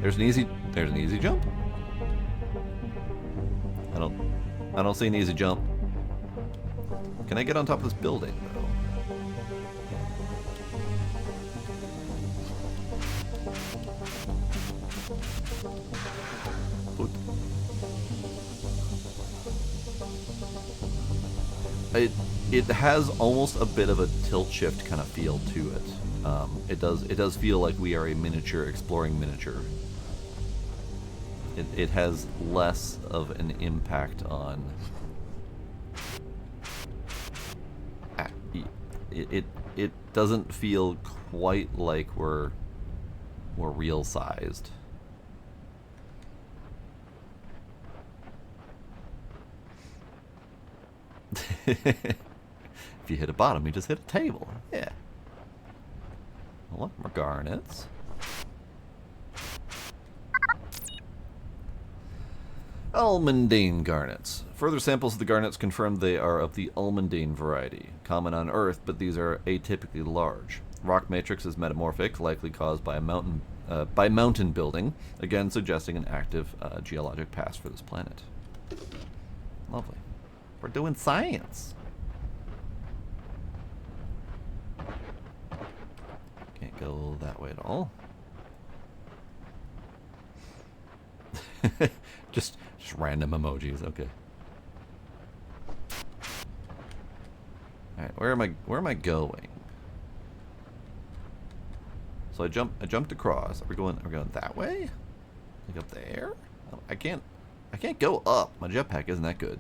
There's an easy jump? I don't see an easy jump. Can I get on top of this building, though? It has almost a bit of a tilt shift kind of feel to it. It does feel like we are a miniature exploring miniature. It has less of an impact on. it doesn't feel quite like we're real sized. If you hit a bottom, you just hit a table. Yeah. Well, more garnets. Almandine garnets. Further samples of the garnets confirm they are of the almandine variety, common on Earth, but these are atypically large. Rock matrix is metamorphic, likely caused by a mountain building, again suggesting an active geologic past for this planet. Lovely. We're doing science. Can't go that way at all. just random emojis. Okay. All right. Where am I going? So I jumped across. Are we going that way? Like up there? I can't go up. My jetpack isn't that good.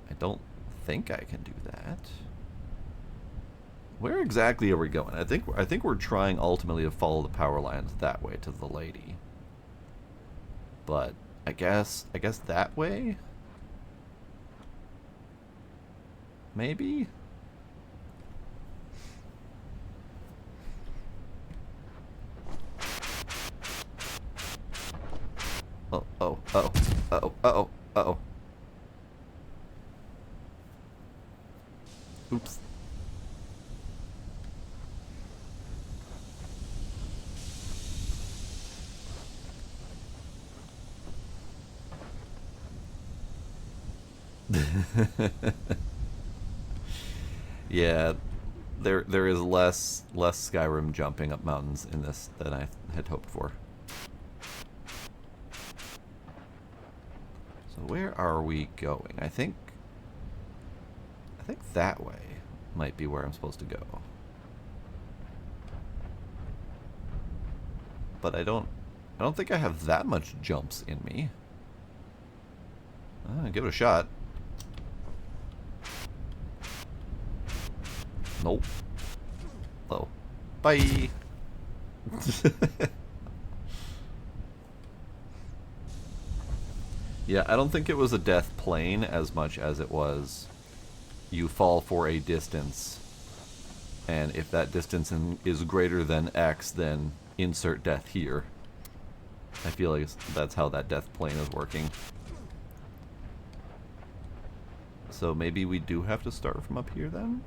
I don't think I can do that. Where exactly are we going? I think we're trying ultimately to follow the power lines that way to the lady. But I guess that way? Maybe? Oh. Oops. Yeah, there is less Skyrim jumping up mountains in this than I had hoped for. So where are we going? I think that way might be where I'm supposed to go. But I don't think I have that much jumps in me. Give it a shot. Nope. Oh. Bye. Yeah, I don't think it was a death plane as much as it was you fall for a distance, and if that distance is greater than X, then insert death here. I feel like that's how that death plane is working. So maybe we do have to start from up here then?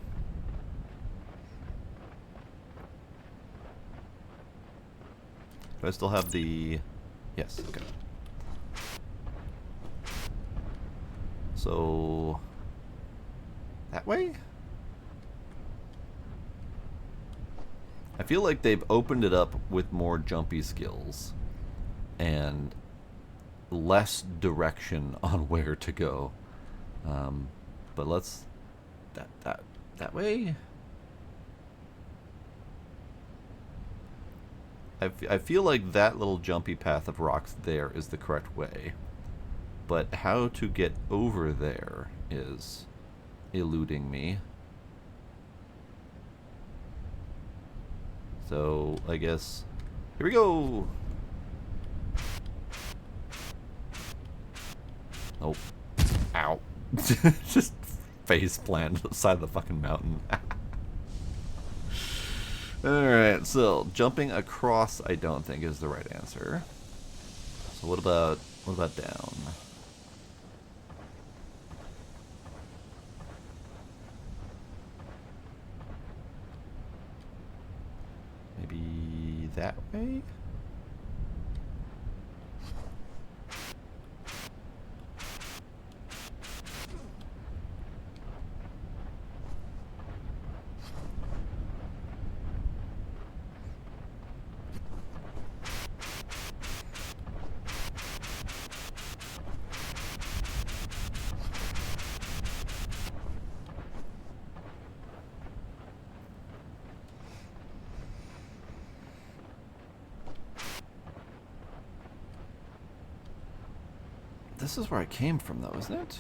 Do I still have the... Yes, okay. So... that way? I feel like they've opened it up with more jumpy skills and less direction on where to go. But let's... that way? I feel like that little jumpy path of rocks there is the correct way. But how to get over there is eluding me. So, I guess... here we go! Nope. Ow. Just face plant on the side of the fucking mountain. Alright, so jumping across I don't think is the right answer. So what about down? Maybe that way? This is where I came from, though, isn't it?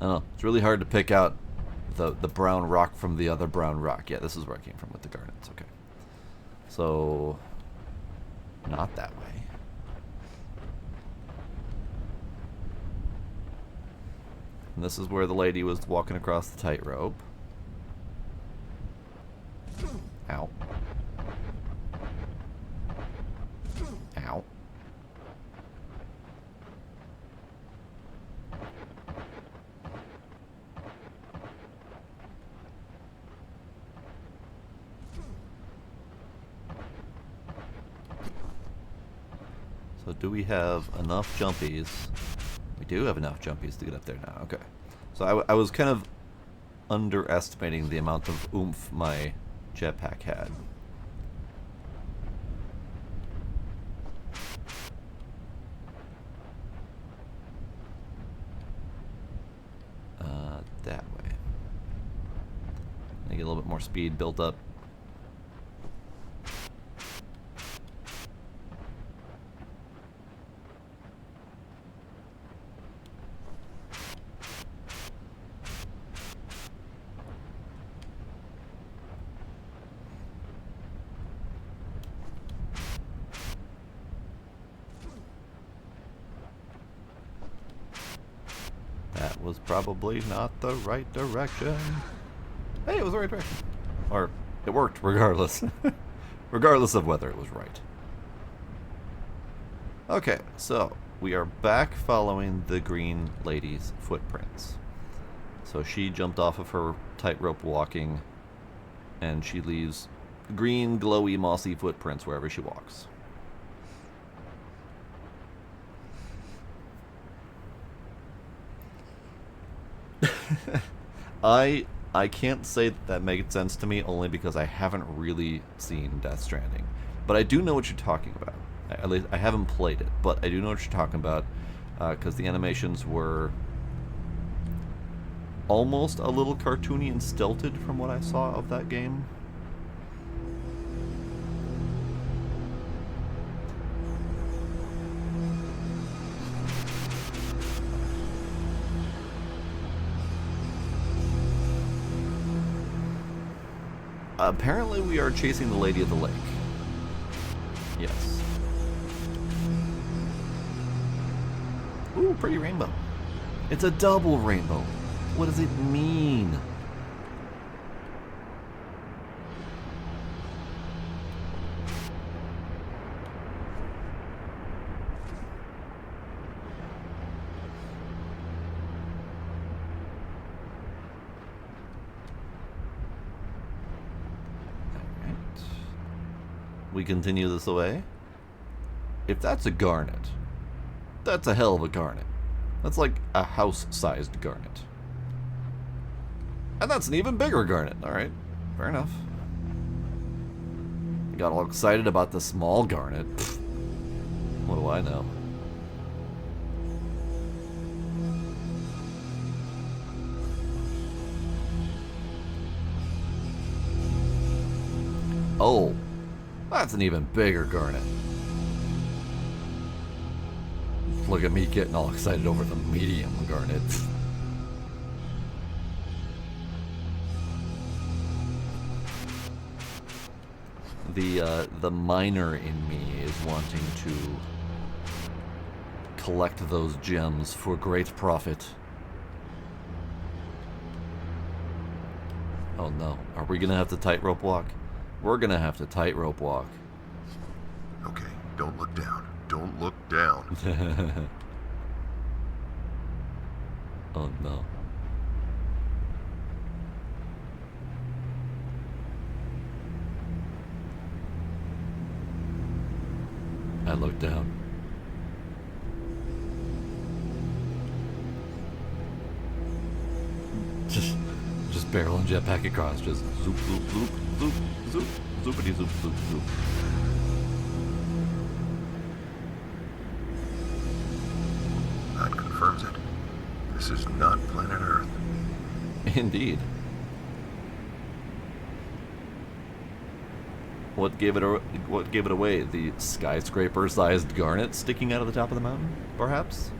I don't know. It's really hard to pick out the brown rock from the other brown rock. Yeah, this is where I came from with the garnets. Okay. So, not that way. And this is where the lady was walking across the tightrope. Ow. Ow. So do we have enough jumpies? We do have enough jumpies to get up there now. Okay. So I was kind of underestimating the amount of oomph my jetpack had. That way. I get a little bit more speed built up. That was probably not the right direction. Hey, it was the right direction. Or, it worked regardless. Regardless of whether it was right. Okay, so, we are back following the green lady's footprints. So she jumped off of her tightrope walking, and she leaves green, glowy, mossy footprints wherever she walks. I can't say that made sense to me only because I haven't really seen Death Stranding. But I do know what you're talking about. At least I haven't played it, but I do know what you're talking about because the animations were almost a little cartoony and stilted from what I saw of that game. Apparently we are chasing the Lady of the Lake. Yes. Ooh, pretty rainbow. It's a double rainbow. What does it mean? We continue this away. If that's a garnet, that's a hell of a garnet. That's like a house-sized garnet. And that's an even bigger garnet. Alright, fair enough. I got all excited about the small garnet. What do I know? Oh. That's an even bigger garnet. Look at me getting all excited over the medium garnet. The miner in me is wanting to collect those gems for great profit. Oh no, are we gonna have to tightrope walk? We're gonna have to tightrope walk. Okay, don't look down. Don't look down. Oh no. I look down. Just barrel and jetpack across. Just zoop, zoop, zoop, zoop, zoop, zoopity, zoop, zoop, zoop. That confirms it. This is not planet Earth. Indeed. What gave it away? The skyscraper-sized garnet sticking out of the top of the mountain, perhaps?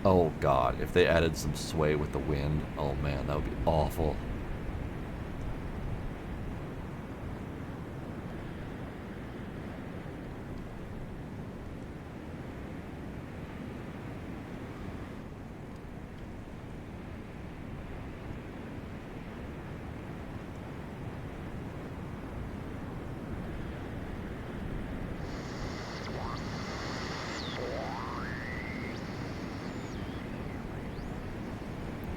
Oh god, if they added some sway with the wind, oh man, that would be awful.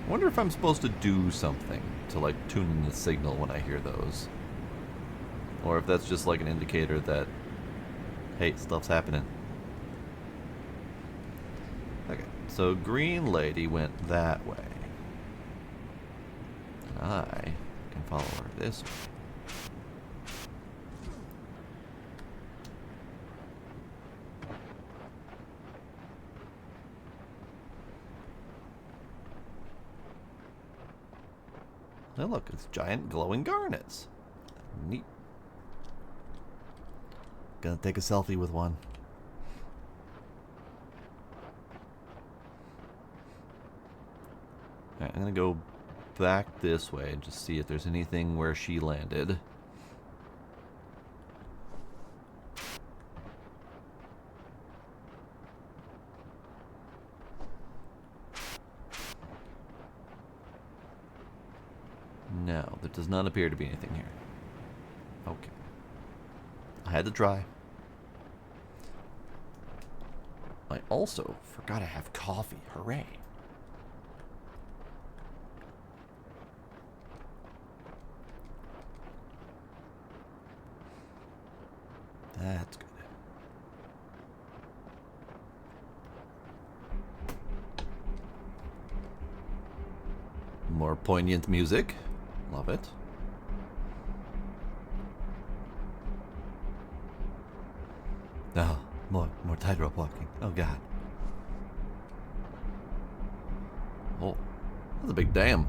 I wonder if I'm supposed to do something to like tune in the signal when I hear those. Or if that's just like an indicator that, hey, stuff's happening. Okay, so Green Lady went that way. And I can follow her this way. Oh, look, it's giant glowing garnets. Neat. Gonna take a selfie with one. Alright, I'm gonna go back this way and just see if there's anything where she landed. No, there does not appear to be anything here. Okay. I had to try. I also forgot I have coffee. Hooray. That's good. More poignant music. Love it. No, more tightrope walking. Oh god. Oh, that's a big dam.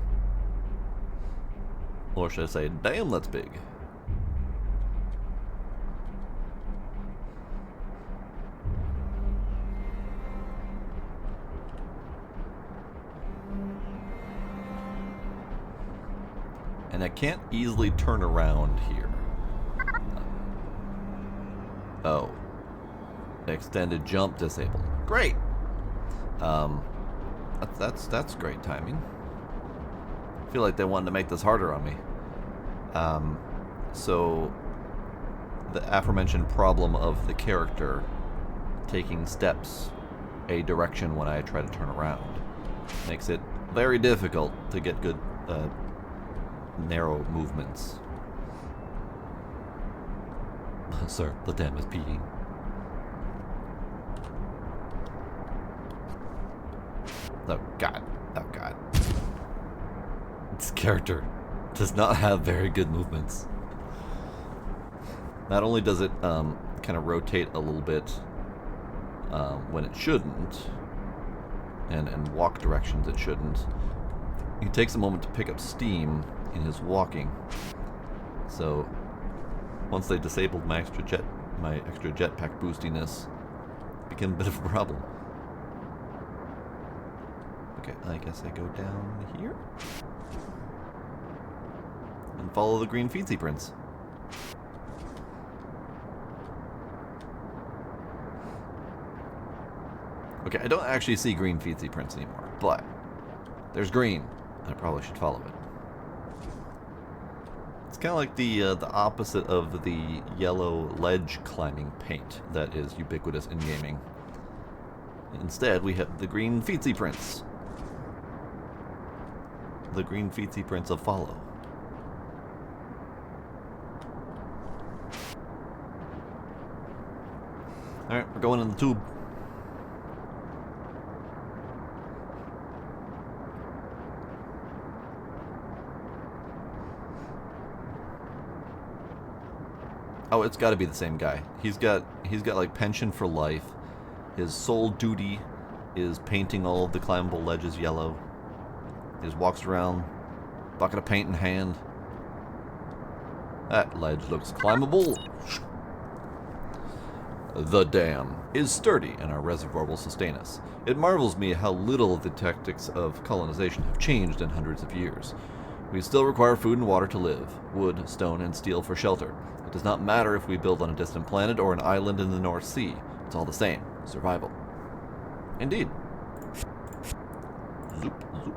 Or should I say, damn, that's big. And I can't easily turn around here. Oh. Extended jump disabled. Great! That's great timing. I feel like they wanted to make this harder on me. So the aforementioned problem of the character taking steps a direction when I try to turn around makes it very difficult to get good narrow movements. Sir, the dam is peeing. Oh god. Oh god. This character does not have very good movements. Not only does it kind of rotate a little bit when it shouldn't, and walk directions it shouldn't, he takes a moment to pick up steam in his walking. So once they disabled my extra jetpack boostiness, it became a bit of a problem. Okay, I guess I go down here and follow the green feetsy prints. Okay, I don't actually see green feetsy prints anymore, but there's green. I probably should follow it. It's kind of like the opposite of the yellow ledge climbing paint that is ubiquitous in gaming. Instead, we have the green feetsy prints. The green feetsy prints of follow. Alright, we're going in the tube. Oh, it's got to be the same guy. He's got like pension for life. His sole duty is painting all of the climbable ledges yellow. He just walks around, bucket of paint in hand, That ledge looks climbable. The dam is sturdy, and our reservoir will sustain us. It marvels me how little the tactics of colonization have changed in hundreds of years. We still require food and water to live, wood, stone, and steel for shelter. It does not matter if we build on a distant planet or an island in the North Sea. It's all the same. Survival. Indeed. Zoop, zoop, zoop.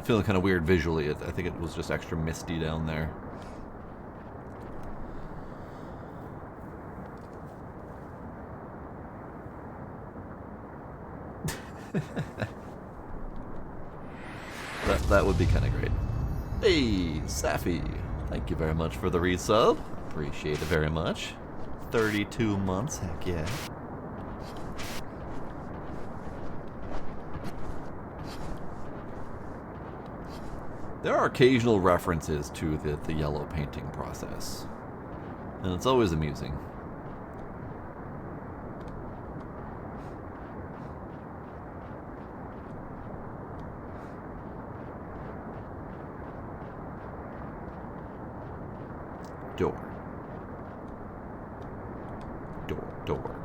Feeling kind of weird visually. I think it was just extra misty down there. that would be kind of great. Hey, Safi, thank you very much for the resub. Appreciate it very much. 32 months, heck yeah. There are occasional references to the yellow painting process, and it's always amusing. Door. Door.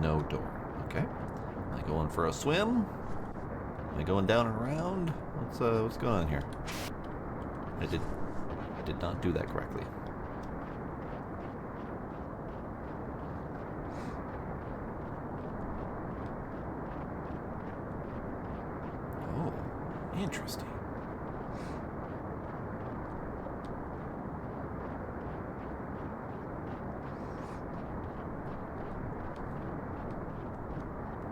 No door. Okay. Am I going for a swim? Am I going down and around? What's going on here? I did not do that correctly. Oh, interesting.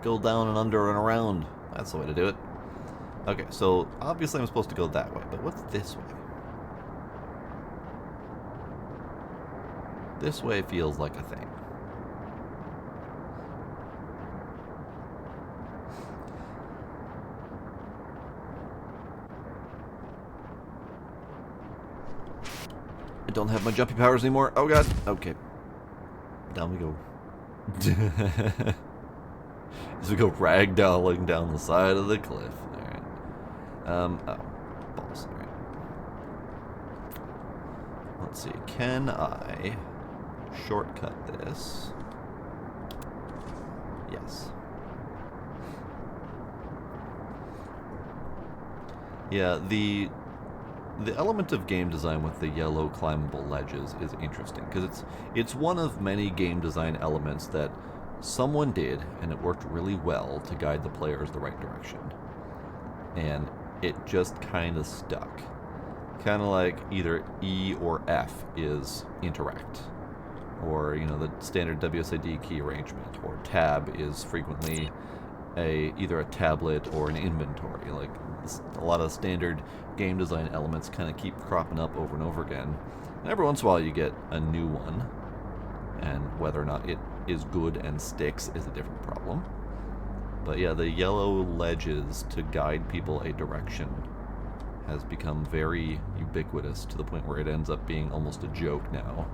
Go down and under and around. That's the way to do it. Okay, so obviously I'm supposed to go that way, but what's this way? This way feels like a thing. I don't have my jumpy powers anymore. Oh god. Okay. Down we go. As we go ragdolling down the side of the cliff. Alright. Oh. Balls. Alright. Let's see. Can I shortcut this? Yes. Yeah, the element of game design with the yellow climbable ledges is interesting, because it's one of many game design elements that someone did, and it worked really well to guide the players the right direction. And it just kind of stuck. Kind of like either E or F is interact. Or, you know, the standard WSID key arrangement. Or tab is frequently either a tablet or an inventory. Like, a lot of standard game design elements kind of keep cropping up over and over again. And every once in a while you get a new one. And whether or not it is good and sticks is a different problem. But yeah, the yellow ledges to guide people a direction has become very ubiquitous to the point where it ends up being almost a joke now.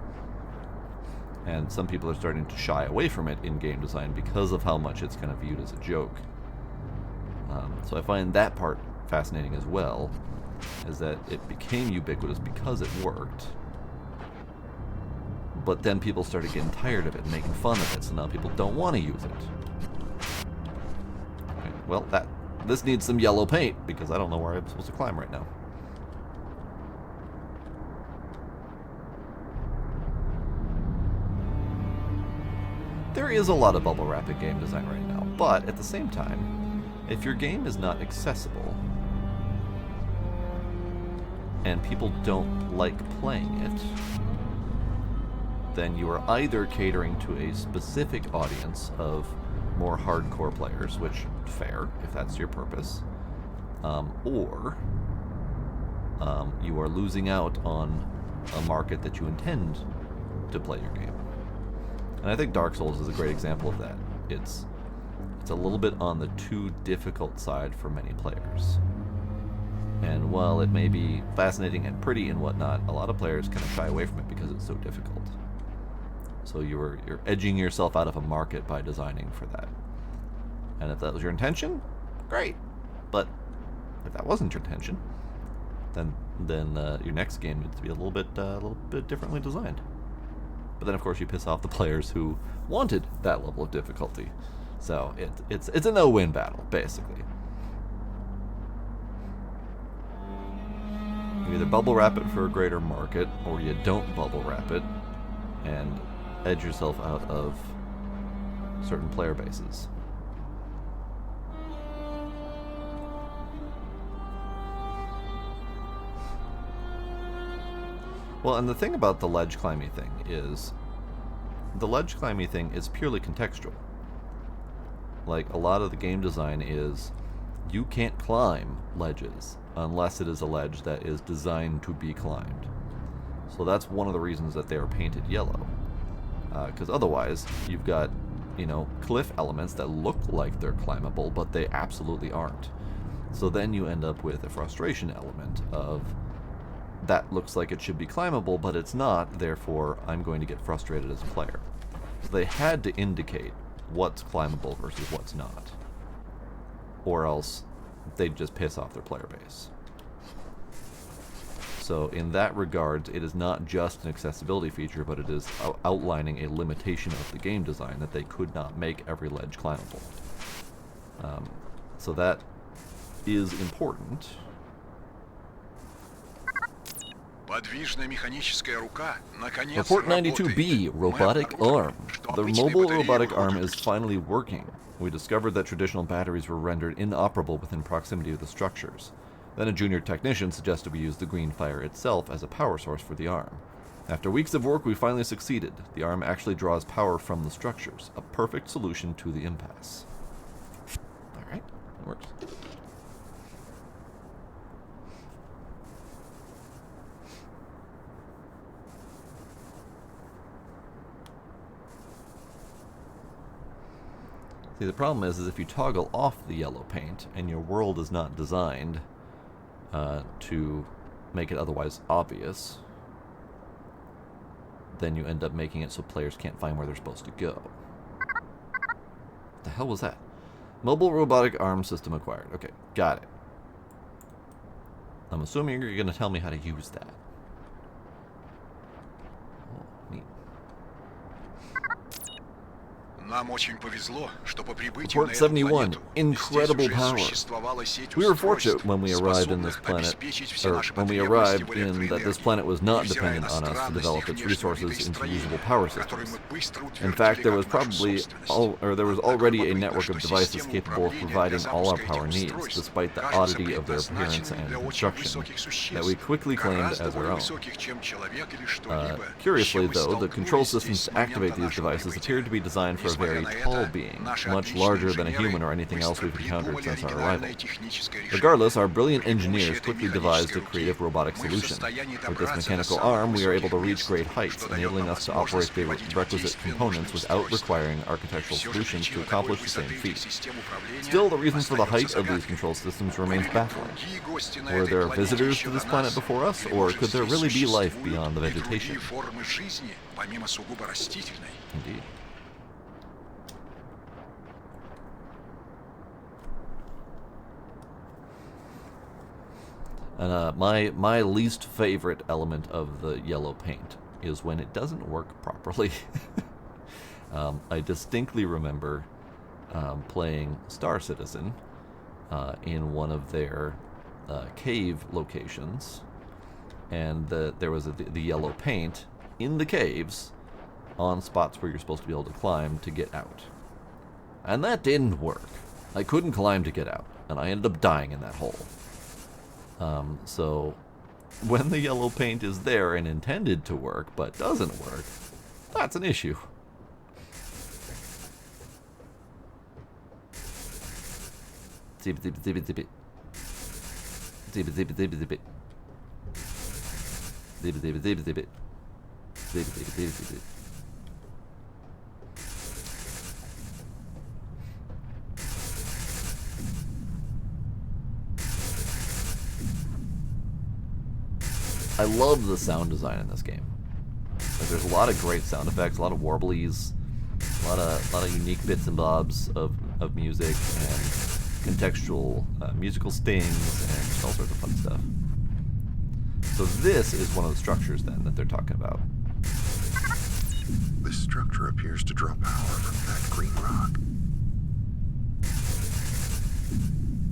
And some people are starting to shy away from it in game design because of how much it's kind of viewed as a joke. So I find that part fascinating as well, is that it became ubiquitous because it worked. But then people started getting tired of it and making fun of it, so now people don't want to use it. Okay, well, this needs some yellow paint, because I don't know where I'm supposed to climb right now. There is a lot of bubble wrap in game design right now, but at the same time, if your game is not accessible, and people don't like playing it, then you are either catering to a specific audience of more hardcore players, which, fair, if that's your purpose, or you are losing out on a market that you intend to play your game. And I think Dark Souls is a great example of that. It's a little bit on the too difficult side for many players. And while it may be fascinating and pretty and whatnot, a lot of players kind of shy away from it because it's so difficult. So you're edging yourself out of a market by designing for that. And if that was your intention, great. But if that wasn't your intention, then your next game needs to be a little bit differently designed. But then of course you piss off the players who wanted that level of difficulty. So it's a no-win battle, basically. You either bubble wrap it for a greater market, or you don't bubble wrap it and edge yourself out of certain player bases. Well, and the thing about the ledge climbing thing is, the ledge climbing thing is purely contextual. Like, a lot of the game design is, you can't climb ledges unless it is a ledge that is designed to be climbed. So that's one of the reasons that they are painted yellow. Because otherwise, you've got, cliff elements that look like they're climbable, but they absolutely aren't. So then you end up with a frustration element of, that looks like it should be climbable, but it's not, therefore I'm going to get frustrated as a player. So they had to indicate what's climbable versus what's not. Or else they'd just piss off their player base. So in that regard, it is not just an accessibility feature, but it is outlining a limitation of the game design that they could not make every ledge climbable. So that is important. Report 92B, robotic arm. The mobile robotic arm is finally working. We discovered that traditional batteries were rendered inoperable within proximity of the structures. Then a junior technician suggested we use the green fire itself as a power source for the arm. After weeks of work, we finally succeeded. The arm actually draws power from the structures, a perfect solution to the impasse. Alright, that works. See, the problem is if you toggle off the yellow paint and your world is not designed to make it otherwise obvious, then you end up making it so players can't find where they're supposed to go. What the hell was that? Mobile robotic arm system acquired. Okay, got it. I'm assuming you're going to tell me how to use that. Oh, neat. Report 71. Incredible power. We were fortunate when we arrived in this planet, that this planet was not dependent on us to develop its resources into usable power systems. In fact, there was already a network of devices capable of providing all our power needs, despite the oddity of their appearance and construction, that we quickly claimed as our own. Curiously, though, the control systems to activate these devices appeared to be designed for a very tall being, much larger than a human or anything else we've encountered since our arrival. Regardless, our brilliant engineers quickly devised a creative robotic solution. With this mechanical arm, we are able to reach great heights, enabling us to operate the requisite components without requiring architectural solutions to accomplish the same feat. Still, the reason for the height of these control systems remains baffling. Were there visitors to this planet before us, or could there really be life beyond the vegetation? Indeed. And my least favorite element of the yellow paint is when it doesn't work properly. I distinctly remember playing Star Citizen in one of their cave locations, and there was the yellow paint in the caves on spots where you're supposed to be able to climb to get out. And that didn't work. I couldn't climb to get out, and I ended up dying in that hole. So when the yellow paint is there and intended to work but doesn't work, that's an issue. Zip it, zip it, zip it, zip it. Zip it, zip it, zip it, zip it. Zip it, zip it, zip it, zip it. Zip it, zip it, zip it, zip it. I love the sound design in this game. Like, there's a lot of great sound effects, a lot of warblies, a lot of unique bits and bobs of music and contextual musical stings and just all sorts of fun stuff. So this is one of the structures then that they're talking about. This structure appears to draw power from that green rock.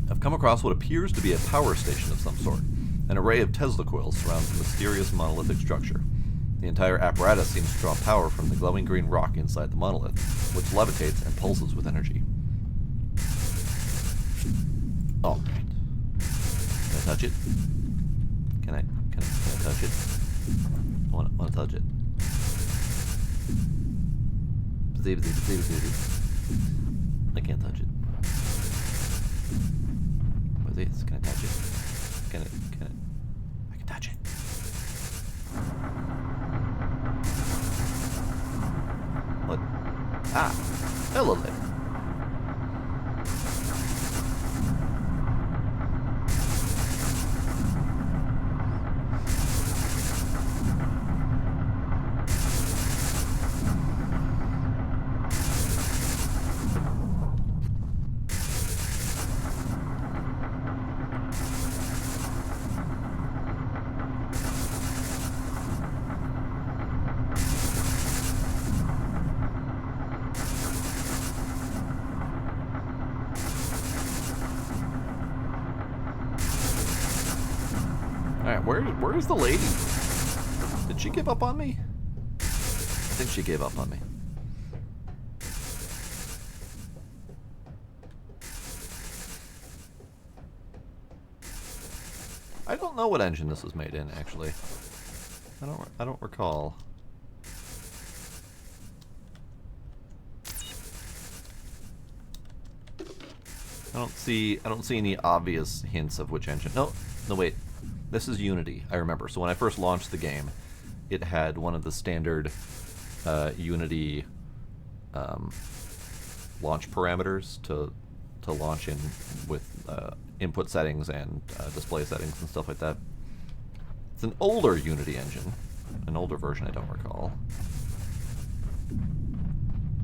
I've come across what appears to be a power station of some sort. An array of Tesla coils surrounds the mysterious monolithic structure. The entire apparatus seems to draw power from the glowing green rock inside the monolith, which levitates and pulses with energy. Oh, right. Can I touch it? Can I touch it? I want to touch it. I can't touch it. What's this? Can I touch it? Can I? I can touch it. What? Ah! Hello there. Alright, where's the lady? Did she give up on me? I think she gave up on me. I don't know what engine this was made in, actually. I don't recall. I don't see any obvious hints of which engine. No, wait. This is Unity, I remember. So when I first launched the game, it had one of the standard Unity launch parameters to launch in with input settings and display settings and stuff like that. It's an older Unity engine, an older version I don't recall.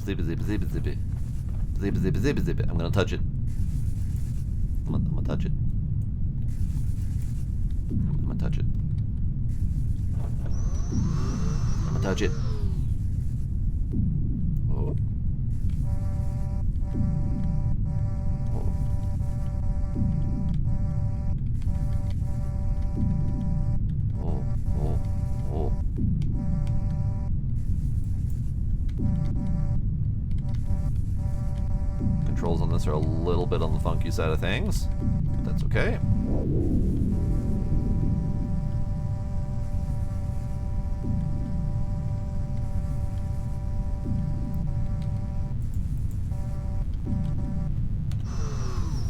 I'm gonna touch it. I'm gonna touch it. I'm gonna touch it. I'm gonna touch it. Oh. Oh. Oh. Oh. Oh. Controls on this are a little bit on the funky side of things, but that's okay.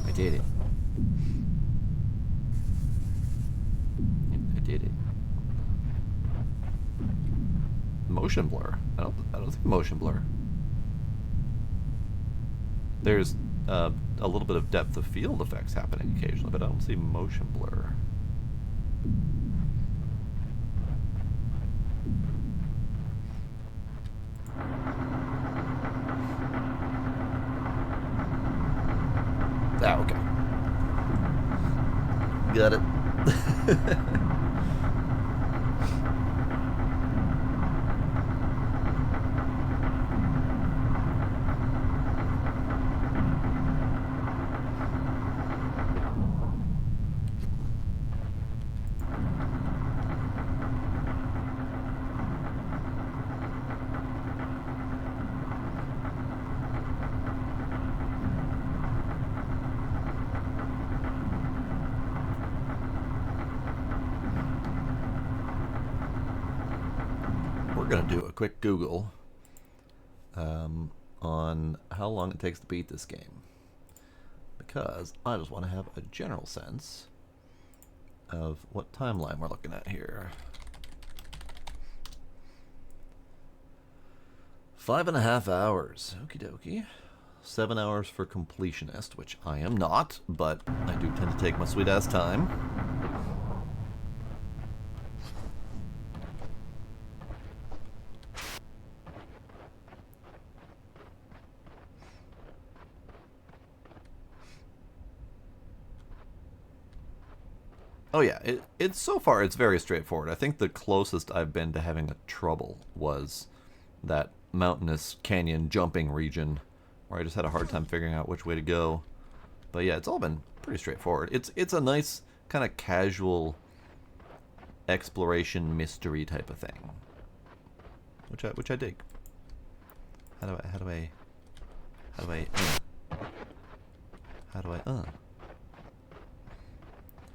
I did it. I did it. Motion blur. I don't think motion blur. There's a little bit of depth of field effects happening occasionally, but I don't see motion blur. Ah, okay. Got it. We're going to do a quick Google on how long it takes to beat this game, because I just want to have a general sense of what timeline we're looking at here. 5.5 hours. Okie dokie. 7 hours for completionist, which I am not, but I do tend to take my sweet ass time. Oh yeah, it's so far it's very straightforward. I think the closest I've been to having a trouble was that mountainous canyon jumping region where I just had a hard time figuring out which way to go. But yeah, it's all been pretty straightforward. It's a nice kind of casual exploration mystery type of thing, which I dig. How do I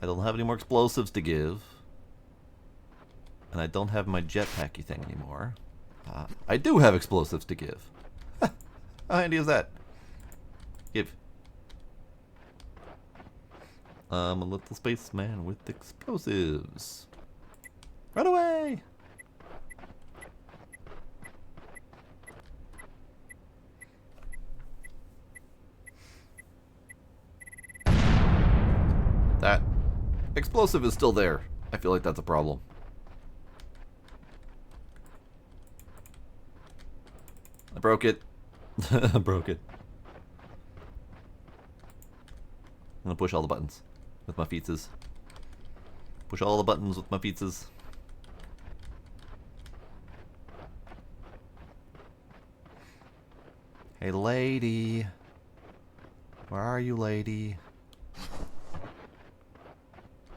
I don't have any more explosives to give, and I don't have my jetpacky thing anymore. I do have explosives to give. How handy is that? Give. I'm a little spaceman with explosives. Run away! That explosive is still there. I feel like that's a problem. I broke it. I broke it. I'm gonna push all the buttons with my feetses. Push all the buttons with my feetses. Hey lady. Where are you, lady?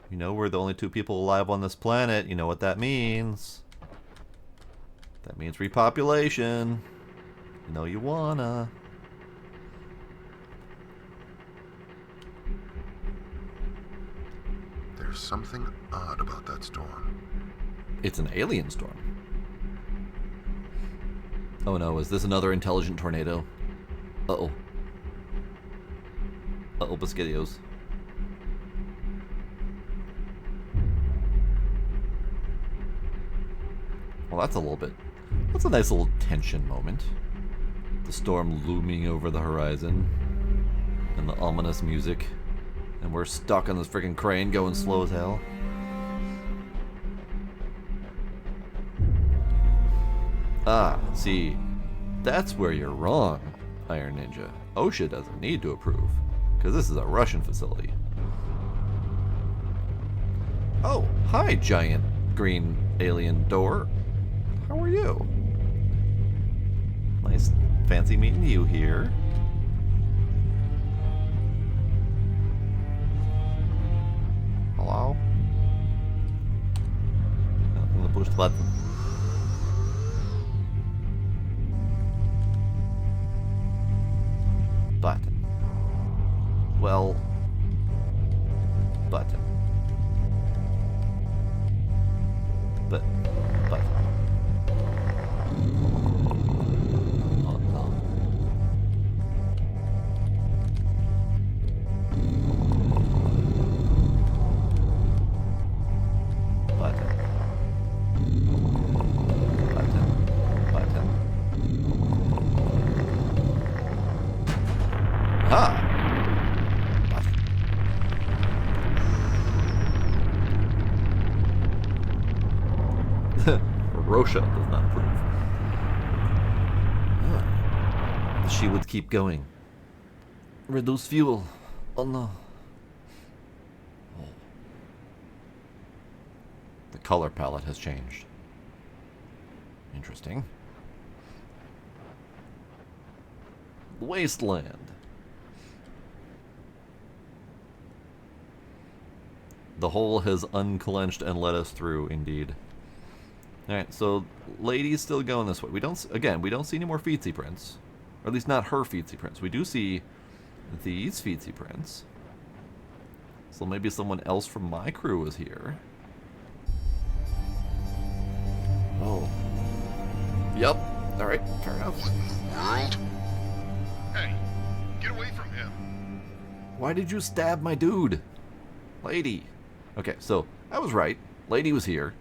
You know we're the only two people alive on this planet. You know what that means. That means repopulation. You know you wanna. There's something odd about that storm. It's an alien storm. Oh no, is this another intelligent tornado? Uh-oh. Uh-oh, Biscuitios. Well, that's a nice little tension moment. The storm looming over the horizon, and the ominous music, and we're stuck on this freaking crane going slow as hell. Ah, see, that's where you're wrong, Iron Ninja. OSHA doesn't need to approve, because this is a Russian facility. Oh, hi, giant green alien door. How are you? Nice, fancy meeting you here. Hello? I'm gonna push the button. Button. Well, button. But, button. Oh no. Button. Button. Button. Ha! Rosha does not approve. She would keep going. Reduce fuel. Oh no. Oh. The color palette has changed. Interesting. Wasteland. The hole has unclenched and let us through, indeed. Alright, so lady's still going this way. We don't see any more feetsy prints. Or at least not her feetsy prints. We do see these feetsy prints. So maybe someone else from my crew is here. Oh. Yep. Alright, fair enough. What in the world? Hey, get away from him. Why did you stab my dude? Lady. Okay, so I was right. Lady was here.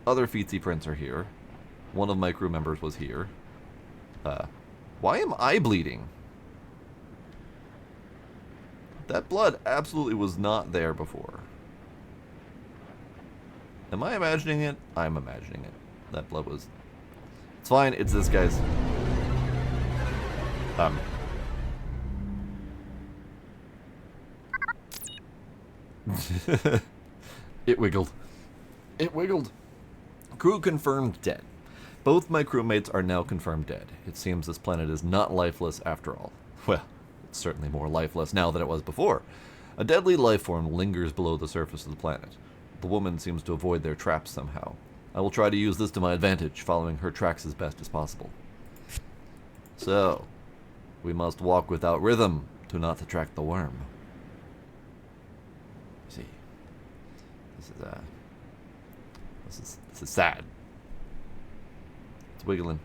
Other feetsy prints are here. One of my crew members was here. Why am I bleeding? That blood absolutely was not there before. Am I imagining it? I'm imagining it. That blood was... It's fine, it's this guy's... It wiggled. It wiggled. Crew confirmed dead. Both my crewmates are now confirmed dead. It seems this planet is not lifeless after all. Well, it's certainly more lifeless now than it was before. A deadly life form lingers below the surface of the planet. The woman seems to avoid their traps somehow. I will try to use this to my advantage, following her tracks as best as possible. So, we must walk without rhythm to not attract the worm. See, this is sad. It's wiggling.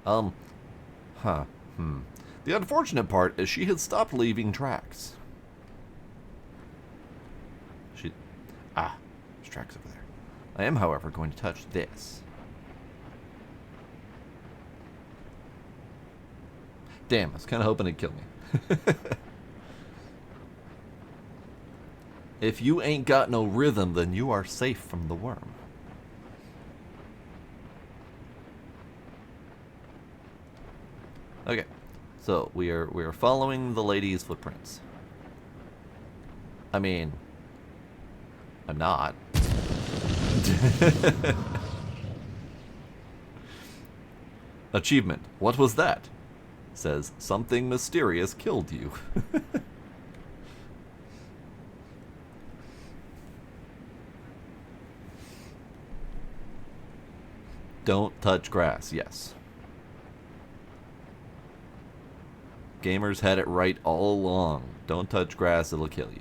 The unfortunate part is she had stopped leaving tracks. There's tracks over there. I am, however, going to touch this. Damn, I was kind of hoping it'd kill me. If you ain't got no rhythm, then you are safe from the worm. Okay, so we are following the lady's footprints. I mean, I'm not. Achievement. What was that? Says something mysterious killed you. Don't touch grass, yes. Gamers had it right all along. Don't touch grass, it'll kill you.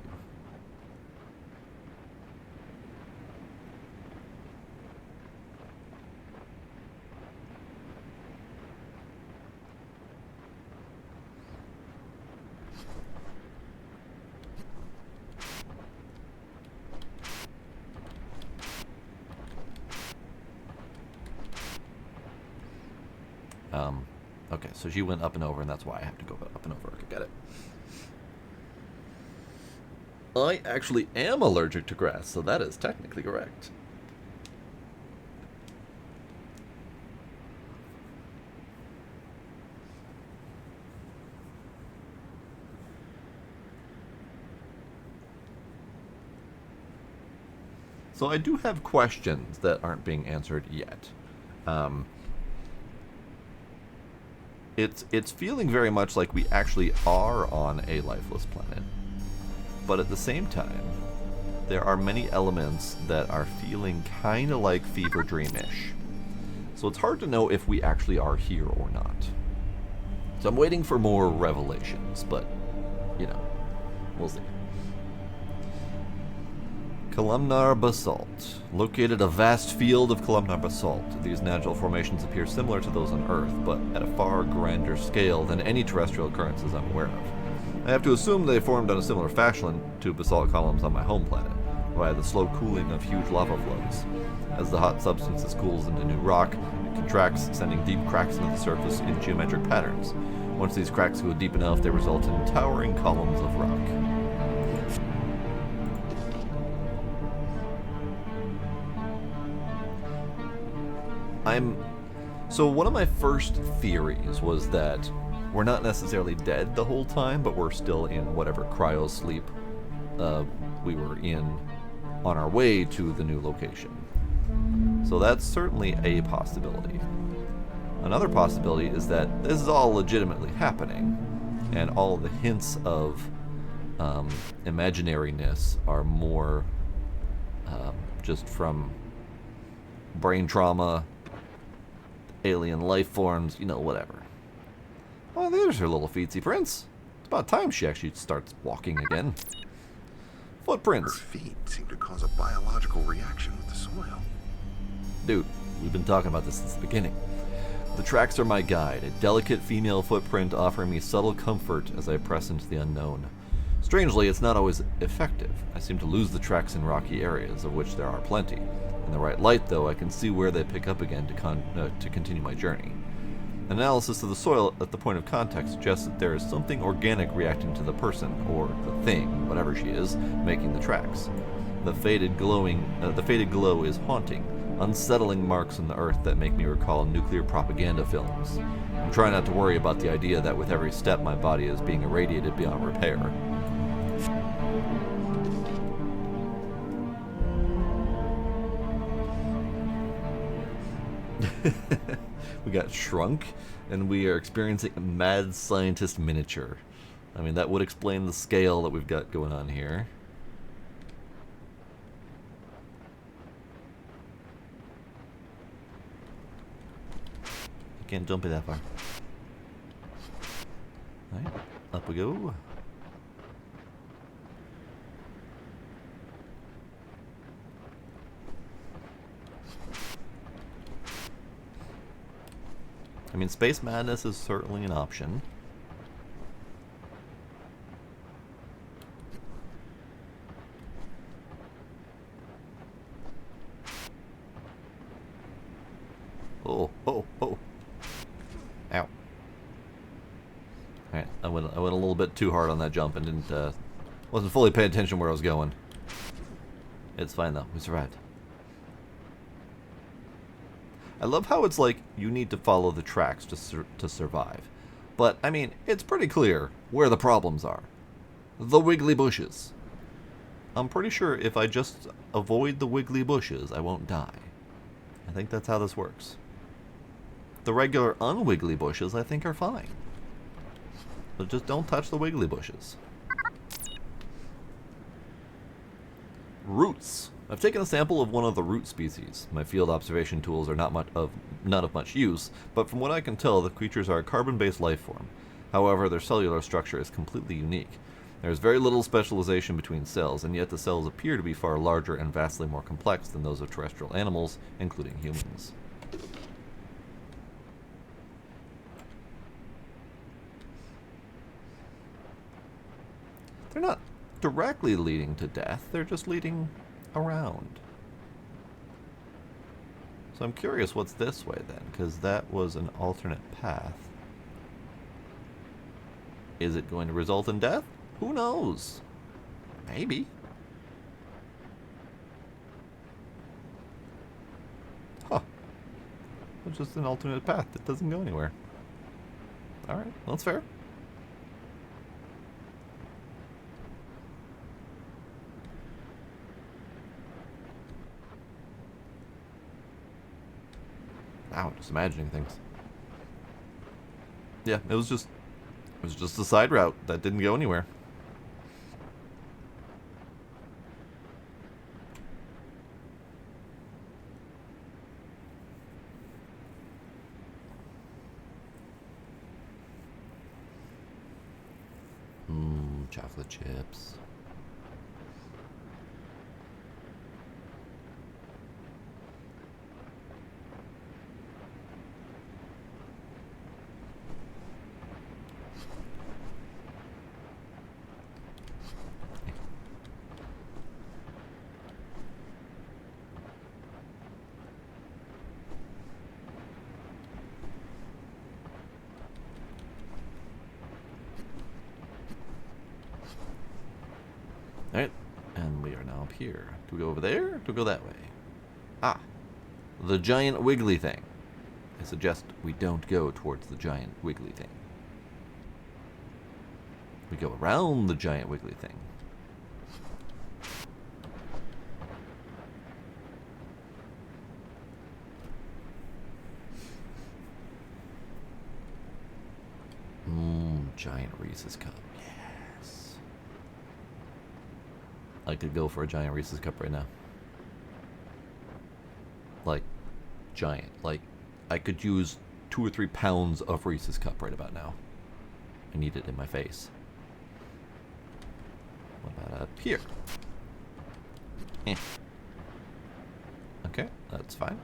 Okay, so she went up and over, and that's why I have to go up and over. Okay, got it. I actually am allergic to grass, so that is technically correct. So I do have questions that aren't being answered yet. It's feeling very much like we actually are on a lifeless planet. But at the same time, there are many elements that are feeling kind of like fever dreamish. So it's hard to know if we actually are here or not. So I'm waiting for more revelations, but, you know, we'll see. Columnar basalt. Located a vast field of columnar basalt. These natural formations appear similar to those on Earth, but at a far grander scale than any terrestrial occurrences I'm aware of. I have to assume they formed on a similar fashion to basalt columns on my home planet, via the slow cooling of huge lava flows. As the hot substances cools into new rock, it contracts, sending deep cracks into the surface in geometric patterns. Once these cracks go deep enough, they result in towering columns of rock. So one of my first theories was that we're not necessarily dead the whole time, but we're still in whatever cryo sleep we were in on our way to the new location. So that's certainly a possibility. Another possibility is that this is all legitimately happening, and all the hints of imaginariness are more just from brain trauma, alien life forms, you know, whatever. Well, there's her little feetsy prints. It's about time she actually starts walking again. Her Footprints. feet seem to cause a biological reaction with the soil. Dude, we've been talking about this since the beginning. The tracks are my guide, a delicate female footprint offering me subtle comfort as I press into the unknown. Strangely, it's not always effective. I seem to lose the tracks in rocky areas, of which there are plenty. In the right light, though, I can see where they pick up again to continue my journey. Analysis of the soil at the point of contact suggests that there is something organic reacting to the person, or the thing, whatever she is, making the tracks. The faded glow is haunting, unsettling marks on the earth that make me recall nuclear propaganda films. I'm trying not to worry about the idea that with every step my body is being irradiated beyond repair. We got shrunk, and we are experiencing a mad scientist miniature. I mean, that would explain the scale that we've got going on here. I can't jump it that far. Alright, up we go. I mean, space madness is certainly an option. Oh, oh, oh. Ow. Alright, I went a little bit too hard on that jump and wasn't fully paying attention where I was going. It's fine though, we survived. I love how it's like you need to follow the tracks to survive. But, I mean, it's pretty clear where the problems are. The wiggly bushes. I'm pretty sure if I just avoid the wiggly bushes, I won't die. I think that's how this works. The regular unwiggly bushes, I think, are fine. But just don't touch the wiggly bushes. Roots. I've taken a sample of one of the root species. My field observation tools are not of much use, but from what I can tell, the creatures are a carbon-based life form. However, their cellular structure is completely unique. There is very little specialization between cells, and yet the cells appear to be far larger and vastly more complex than those of terrestrial animals, including humans. They're not directly leading to death, they're just leading around. So I'm curious what's this way then, because that was an alternate path. Is it going to result in death? Who knows? Maybe. Huh. It's just an alternate path that doesn't go anywhere. Alright, well, that's fair. Wow, just imagining things. Yeah, it was just a side route that didn't go anywhere. Chocolate chips. Alright, and we are now up here. Do we go over there? Do we go that way? Ah, the giant wiggly thing. I suggest we don't go towards the giant wiggly thing. We go around the giant wiggly thing. Giant Reese's cup. Yes. I could go for a giant Reese's cup right now. Like, giant. Like, I could use 2 or 3 pounds of Reese's cup right about now. I need it in my face. What about up here? Eh. Okay, that's fine.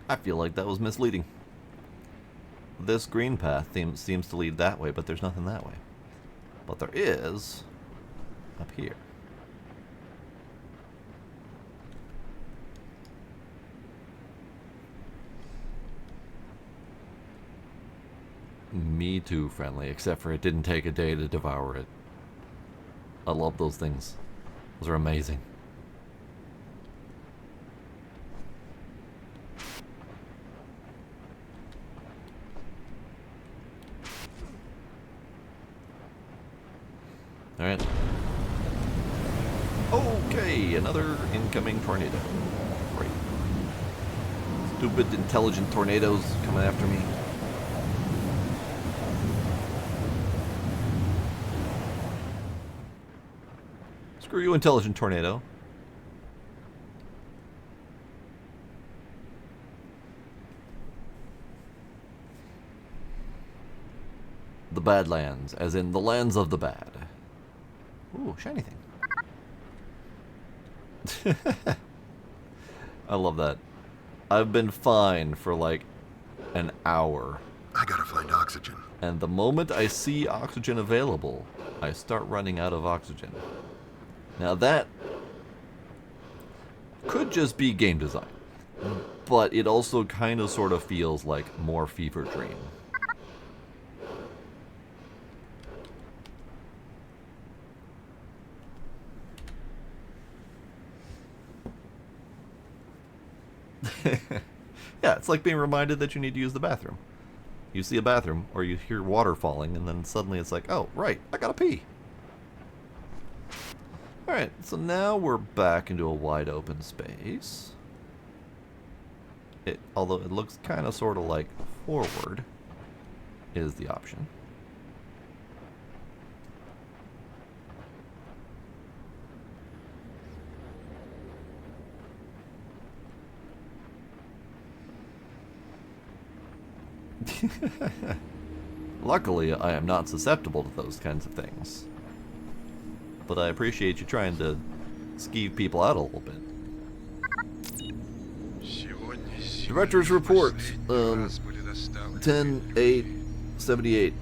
I feel like that was misleading. This green path seems to lead that way, but there's nothing that way. But there is up here. Me too, friendly, except for it didn't take a day to devour it. I love those things. Those are amazing. Okay, another incoming tornado. Great. Stupid, intelligent tornadoes coming after me. Screw you, intelligent tornado. The Badlands, as in the lands of the bad. Ooh, shiny thing. I love that. I've been fine for like an hour. I gotta find oxygen. And the moment I see oxygen available, I start running out of oxygen. Now that could just be game design, but it also kind of sort of feels like more fever dream. Yeah, it's like being reminded that you need to use the bathroom. You see a bathroom, or you hear water falling, and then suddenly it's like, oh, right, I gotta pee. Alright, so now we're back into a wide open space. Although it looks kind of sort of like forward is the option. Luckily, I am not susceptible to those kinds of things. But I appreciate you trying to skeeve people out a little bit. Director's report, 10/8/78.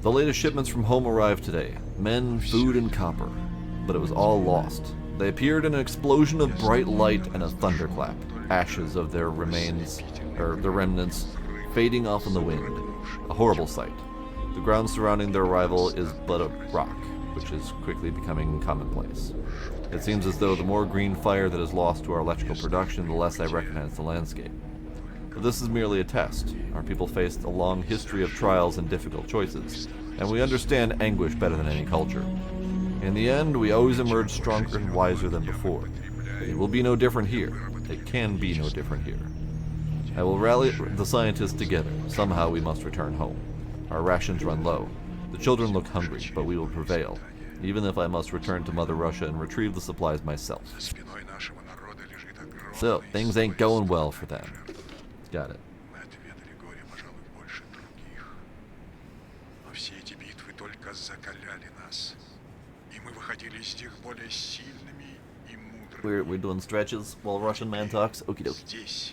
The latest shipments from home arrived today. Men, food, and copper. But it was all lost. They appeared in an explosion of bright light and a thunderclap. Ashes of their remnants fading off in the wind. A horrible sight. The ground surrounding their arrival is but a rock, which is quickly becoming commonplace. It seems as though the more green fire that is lost to our electrical production, the less I recognize the landscape. But this is merely a test. Our people faced a long history of trials and difficult choices, and we understand anguish better than any culture. In the end, we always emerge stronger and wiser than before. It will be no different here. It can be no different here. I will rally the scientists together. Somehow we must return home. Our rations run low. The children look hungry, but we will prevail, even if I must return to Mother Russia and retrieve the supplies myself. So, things ain't going well for them. Got it. We're doing stretches while Russian man talks. Okie dokie.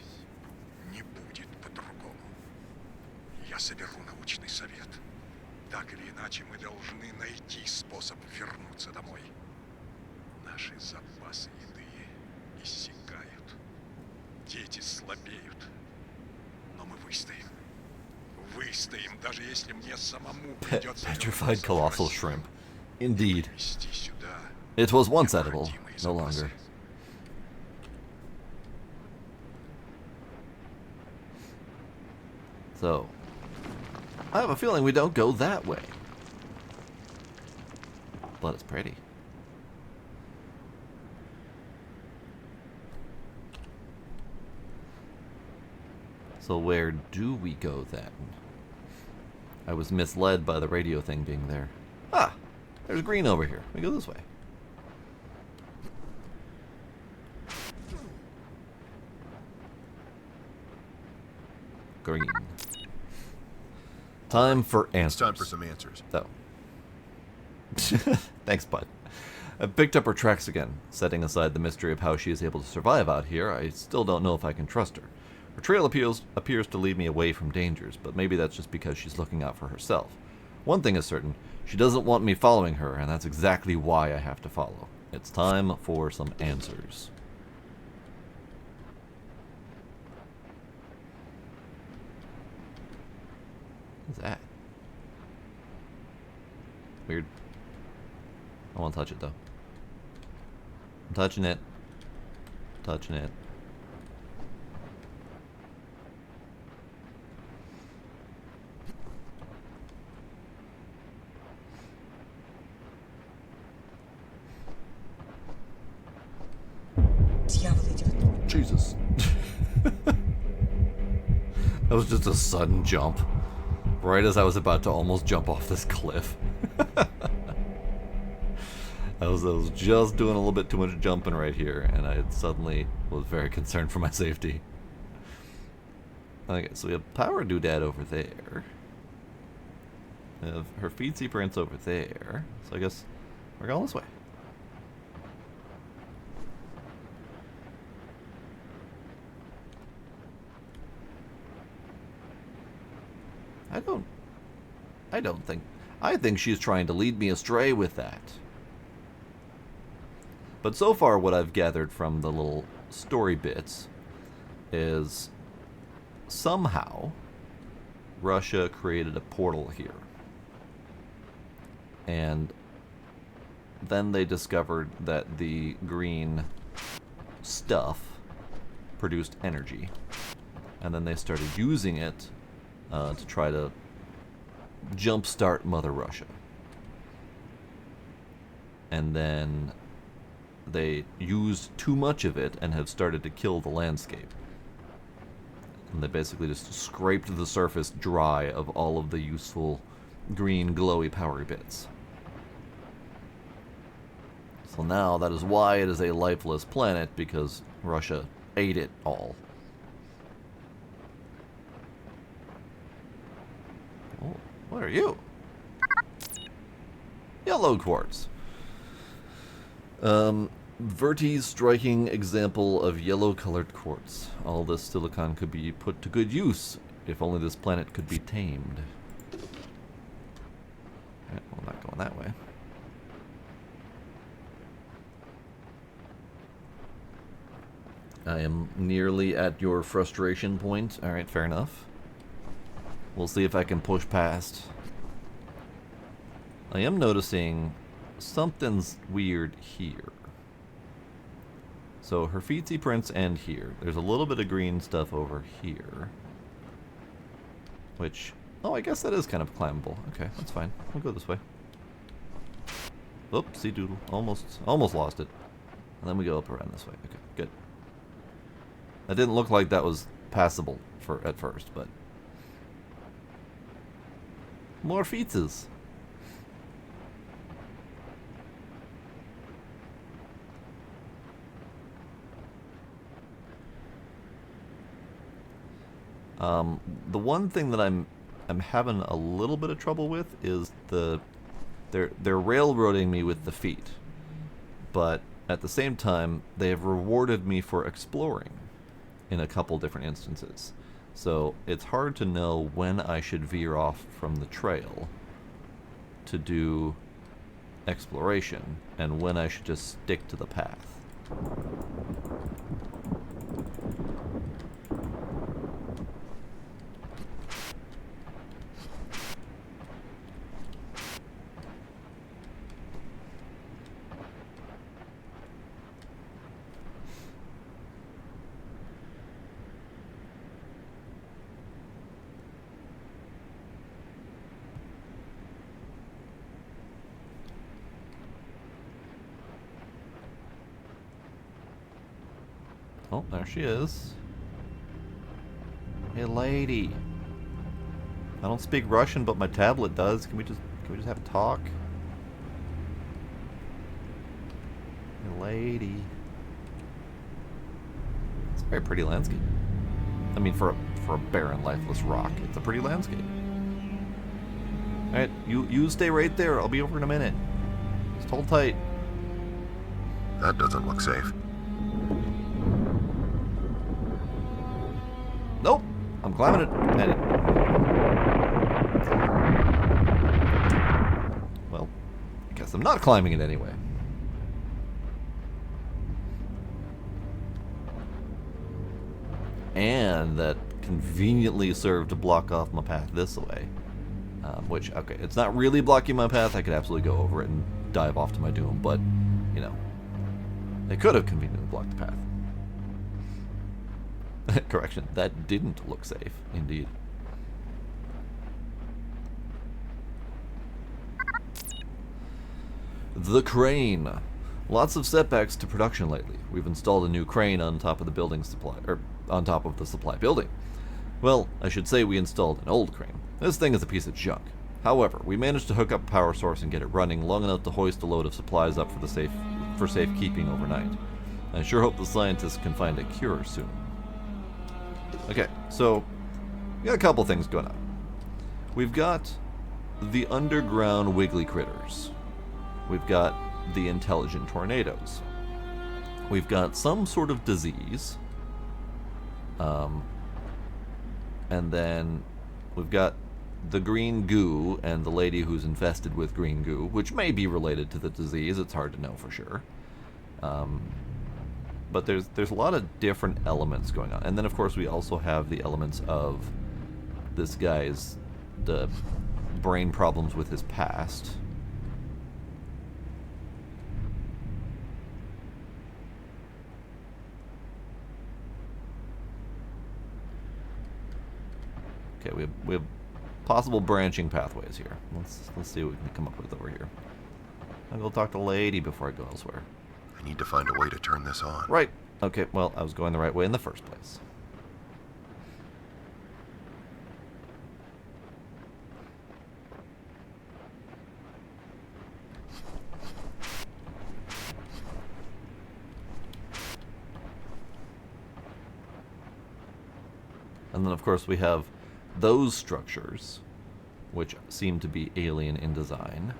Я соберу научный совет. Так или иначе, мы должны найти способ вернуться домой. Наши запасы еды иссякают. Дети слабеют. Но мы выстоим. Выстоим, даже если мне самому придется Petrified colossal shrimp. Indeed. вести сюда It was once edible, необходимые no запасы. longer. So, I have a feeling we don't go that way. But it's pretty. So where do we go then? I was misled by the radio thing being there. Ah! There's green over here. We go this way. Green. Time for answers. It's time for some answers. So. Thanks, bud. I picked up her tracks again. Setting aside the mystery of how she is able to survive out here, I still don't know if I can trust her. Her trail appears to lead me away from dangers, but maybe that's just because she's looking out for herself. One thing is certain, she doesn't want me following her, and that's exactly why I have to follow. It's time for some answers. What's that? Weird. I won't touch it though. I'm touching it. Touching it. Jesus. That was just a sudden jump. Right as I was about to almost jump off this cliff. I was just doing a little bit too much jumping right here, and I suddenly was very concerned for my safety. Okay, so we have Power Doodad over there. We have her feetsy prints over there. So I guess we're going this way. I think she's trying to lead me astray with that. But so far what I've gathered from the little story bits is somehow Russia created a portal here. And then they discovered that the green stuff produced energy. And then they started using it to try to jumpstart Mother Russia. And then they used too much of it and have started to kill the landscape. And they basically just scraped the surface dry of all of the useful green glowy powery bits. So now that is why it is a lifeless planet, because Russia ate it all. Oh, what are you? Yellow quartz. Verti's striking example of yellow-colored quartz. All this silicon could be put to good use if only this planet could be tamed. Right, well, not going that way. I am nearly at your frustration point. Alright, fair enough. We'll see if I can push past. I am noticing something's weird here. So her feetsy prints end here. There's a little bit of green stuff over here. Which, oh, I guess that is kind of climbable. Okay, that's fine. We'll go this way. Oopsie doodle. Almost lost it. And then we go up around this way. Okay, good. That didn't look like that was passable at first, but more feetses. The one thing that I'm having a little bit of trouble with is they're railroading me with the feet, but at the same time they have rewarded me for exploring in a couple different instances. So it's hard to know when I should veer off from the trail to do exploration and when I should just stick to the path. Oh, there she is. Hey, lady. I don't speak Russian, but my tablet does. Can we just have a talk? Hey, lady. It's a very pretty landscape. I mean, for a barren, lifeless rock, it's a pretty landscape. All right, you stay right there. I'll be over in a minute. Just hold tight. That doesn't look safe. Nope, I'm climbing it. Well, I guess I'm not climbing it anyway. And that conveniently served to block off my path this way. Which, okay, it's not really blocking my path. I could absolutely go over it and dive off to my doom, but, you know, it could have conveniently blocked the path. Correction, that didn't look safe, indeed. The crane. Lots of setbacks to production lately. We've installed a new crane on top of the building supply, or on top of the supply building. Well, I should say we installed an old crane. This thing is a piece of junk. However, we managed to hook up a power source and get it running long enough to hoist a load of supplies up for safekeeping overnight. I sure hope the scientists can find a cure soon. Okay, so we got a couple things going on. We've got the underground wiggly critters. We've got the intelligent tornadoes. We've got some sort of disease. And then we've got the green goo and the lady who's infested with green goo, which may be related to the disease. It's hard to know for sure. But there's a lot of different elements going on. And then, of course, we also have the elements of this guy's the brain problems with his past. Okay, we have possible branching pathways here. Let's see what we can come up with over here. I'll go talk to the lady before I go elsewhere. I need to find a way to turn this on. Right. Okay, well, I was going the right way in the first place. And then, of course, we have those structures, which seem to be alien in design.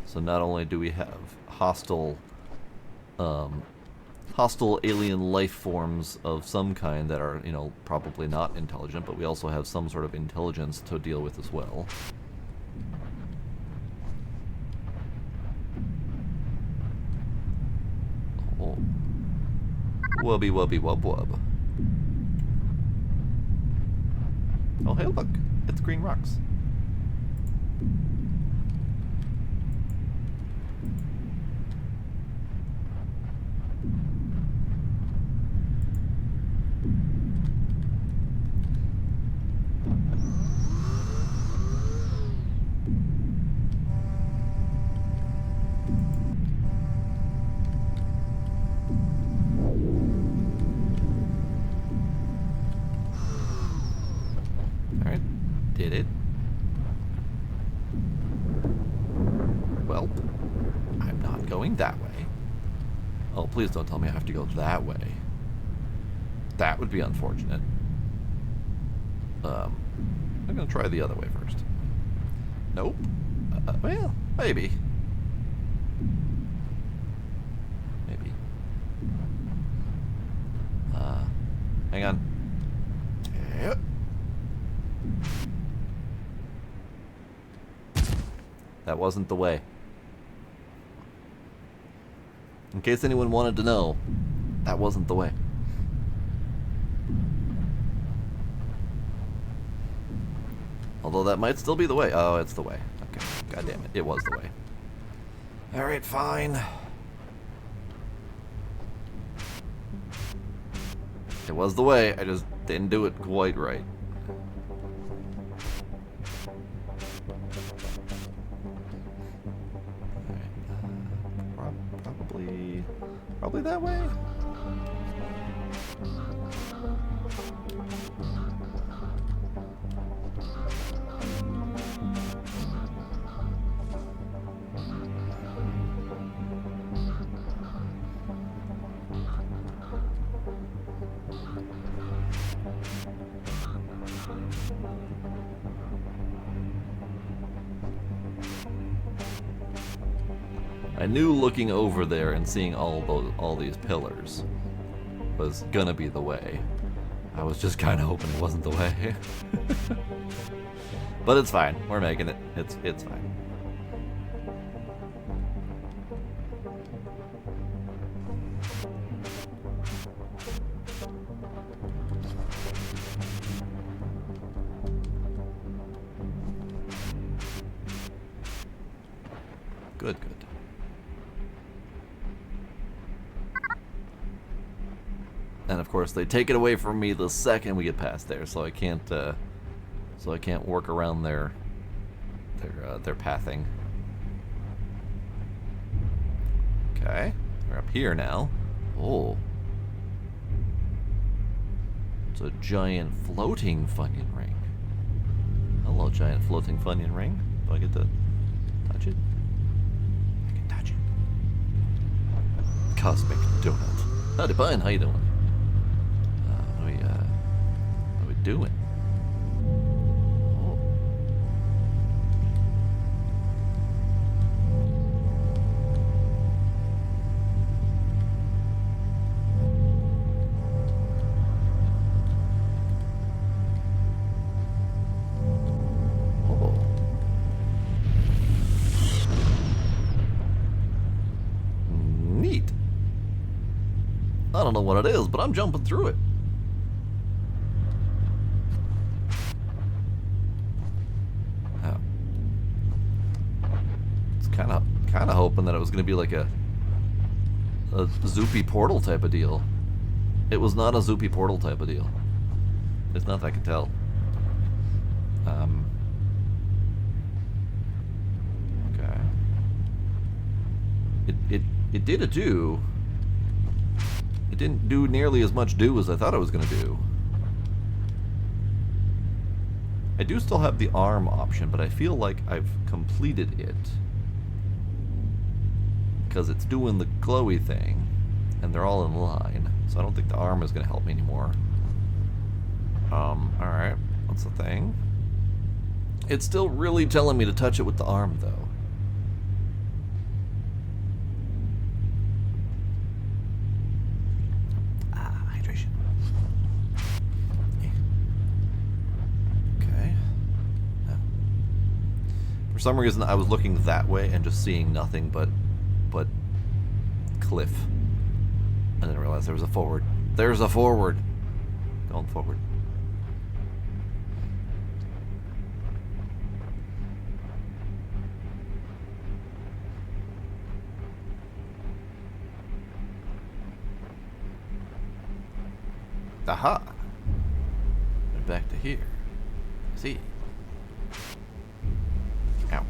So not only do we have hostile alien life forms of some kind that are, probably not intelligent, but we also have some sort of intelligence to deal with as well. Oh. Wubby wubby wub wub. Oh, hey, look. It's green rocks. Did it? Well, I'm not going that way. Oh, please don't tell me I have to go that way. That would be unfortunate. I'm gonna try the other way first. Nope. Well, maybe. Maybe. Hang on. Yep. That wasn't the way. In case anyone wanted to know, that wasn't the way. Although that might still be the way. Oh, it's the way. Okay. God damn it. It was the way. Alright, fine. It was the way. I just didn't do it quite right. Probably that way. I knew looking over there and seeing all these pillars was gonna be the way. I was just kind of hoping it wasn't the way. But it's fine. We're making it. It's fine. Good. And of course, they take it away from me the second we get past there, so I can't work around their pathing. Okay, we're up here now. Oh. It's a giant floating Funyun ring. Hello, giant floating Funyun ring. Do I get to touch it? I can touch it. Cosmic Donut. Howdy, Pine. How you doing? What are we doing? Oh. Oh. Neat. I don't know what it is, but I'm jumping through it. Oh. It's kind of hoping that it was going to be like a Zoopy portal type of deal. It was not a Zoopy portal type of deal. It's not that I can tell. Okay. It did a do. It didn't do nearly as much do as I thought it was going to do. I do still have the arm option, but I feel like I've completed it. Because it's doing the glowy thing, and they're all in line. So I don't think the arm is going to help me anymore. Alright. What's the thing? It's still really telling me to touch it with the arm, though. Hydration. Okay. For some reason, I was looking that way and just seeing nothing but cliff. I didn't realize there was a forward. There's a forward. Going forward. Aha! We're back to here. See? Ow.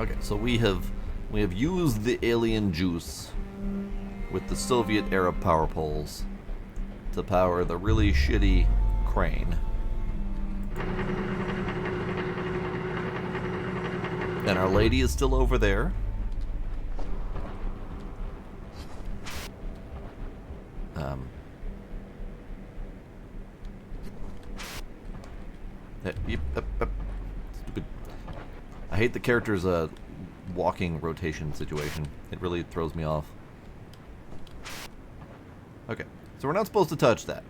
Okay, so we have used the alien juice with the Soviet era power poles to power the really shitty crane. And our lady is still over there. Stupid. I hate the character's walking rotation situation. It really throws me off. Okay, so we're not supposed to touch that.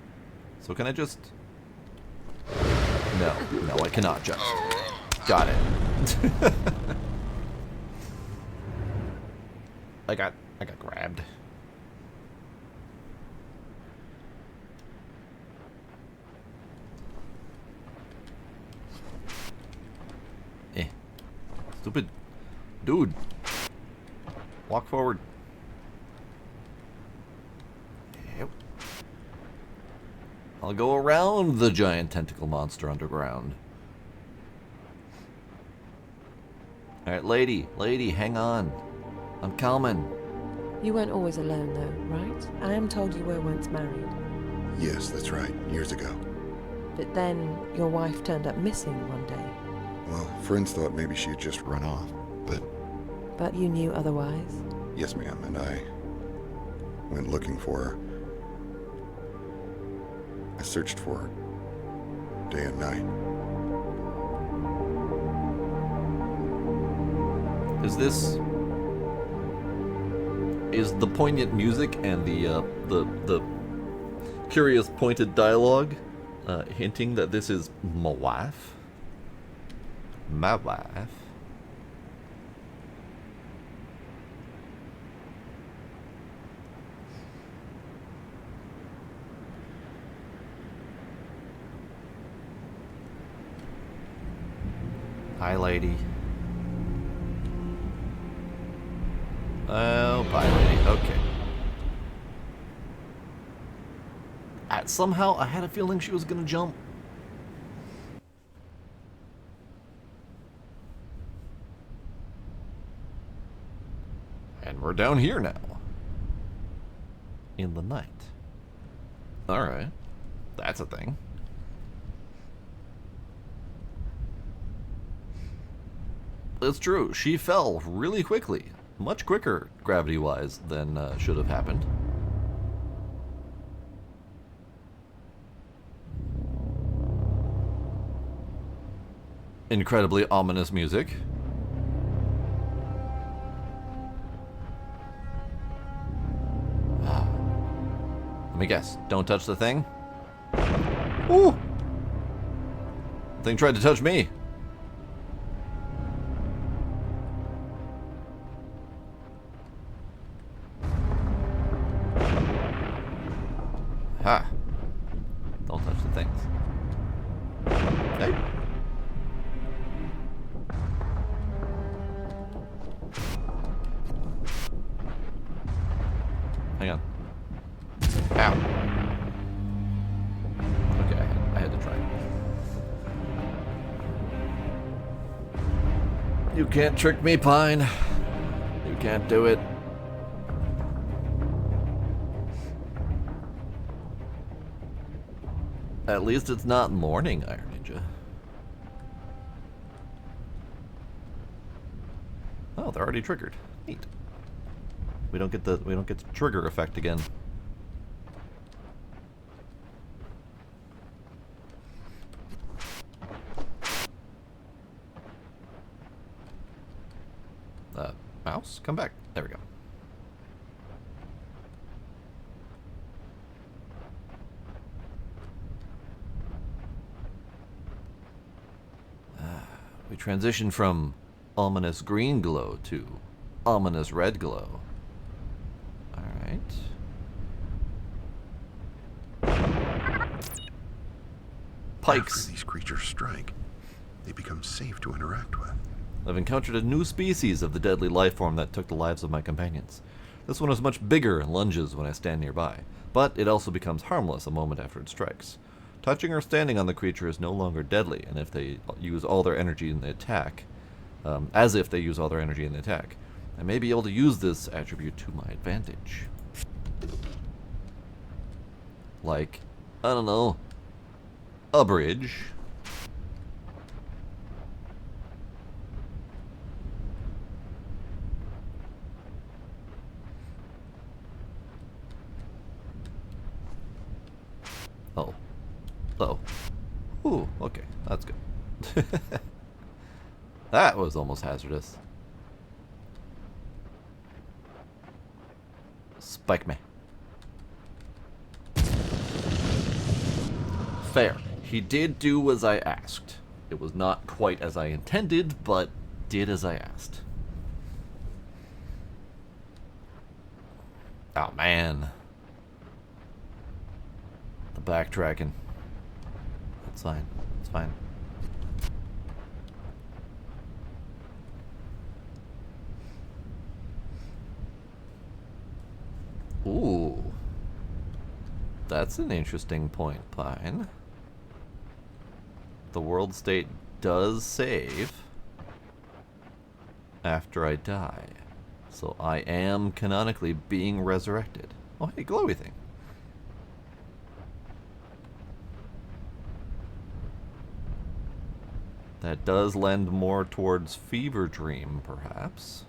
So can I just... No, I cannot just. Got it. I got grabbed. Stupid dude. Walk forward. Yep. I'll go around the giant tentacle monster underground. Alright, lady, hang on. I'm coming. You weren't always alone, though, right? I am told you were once married. Yes, that's right. Years ago. But then your wife turned up missing one day. Well, friends thought maybe she had just run off, but... But you knew otherwise? Yes, ma'am, and I went looking for her. I searched for her day and night. Is the poignant music and the curious pointed dialogue hinting that this is my wife? My wife? Hi, lady. Oh, bye, lady. Okay. Somehow, I had a feeling she was gonna jump. We're down here now. In the night. Alright. That's a thing. It's true. She fell really quickly. Much quicker, gravity-wise, than should have happened. Incredibly ominous music. Let me guess. Don't touch the thing? Ooh! The thing tried to touch me. Ha! Don't touch the things. Hey! Hang on. Ow. Okay, I had to try. You can't trick me, Pine. You can't do it. At least it's not morning, Iron Ninja. Oh, they're already triggered. Neat. We don't get the trigger effect again. Mouse, come back. There we go. We transition from ominous green glow to ominous red glow. Alright. Pikes. After these creatures strike, they become safe to interact with. I've encountered a new species of the deadly life form that took the lives of my companions. This one is much bigger and lunges when I stand nearby, but it also becomes harmless a moment after it strikes. Touching or standing on the creature is no longer deadly, and if they use all their energy in the attack, as if they use all their energy in the attack, I may be able to use this attribute to my advantage. Like, I don't know, a bridge. Oh. Oh. Ooh, okay. That's good. That was almost hazardous. Spike me. Fair. He did do as I asked. It was not quite as I intended, but did as I asked. Oh, man. The backtracking. It's fine. It's fine. Ooh. That's an interesting point, Pine. The world state does save after I die. So I am canonically being resurrected. Oh, hey, glowy thing. That does lend more towards Fever Dream, perhaps.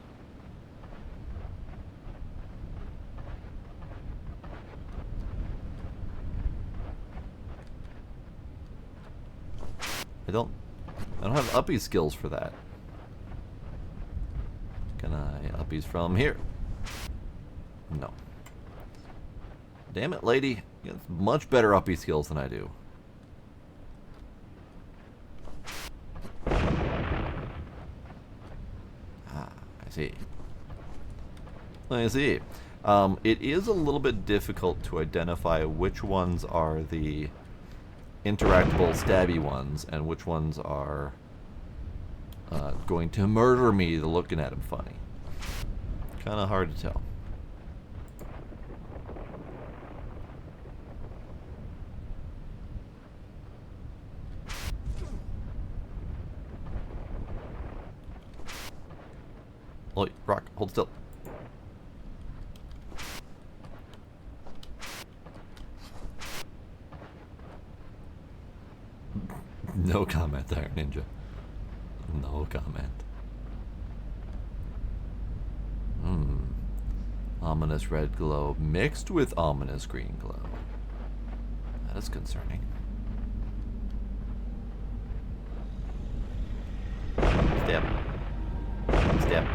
I don't have uppy skills for that. Can I uppies from here? No. Damn it, lady. You have much better uppy skills than I do. I see. I see. It is a little bit difficult to identify which ones are the interactable stabby ones and which ones are going to murder me looking at them funny. Kind of hard to tell. Oi, rock, hold still. Satire Ninja. No comment. Ominous red glow mixed with ominous green glow. That is concerning. Step. Step.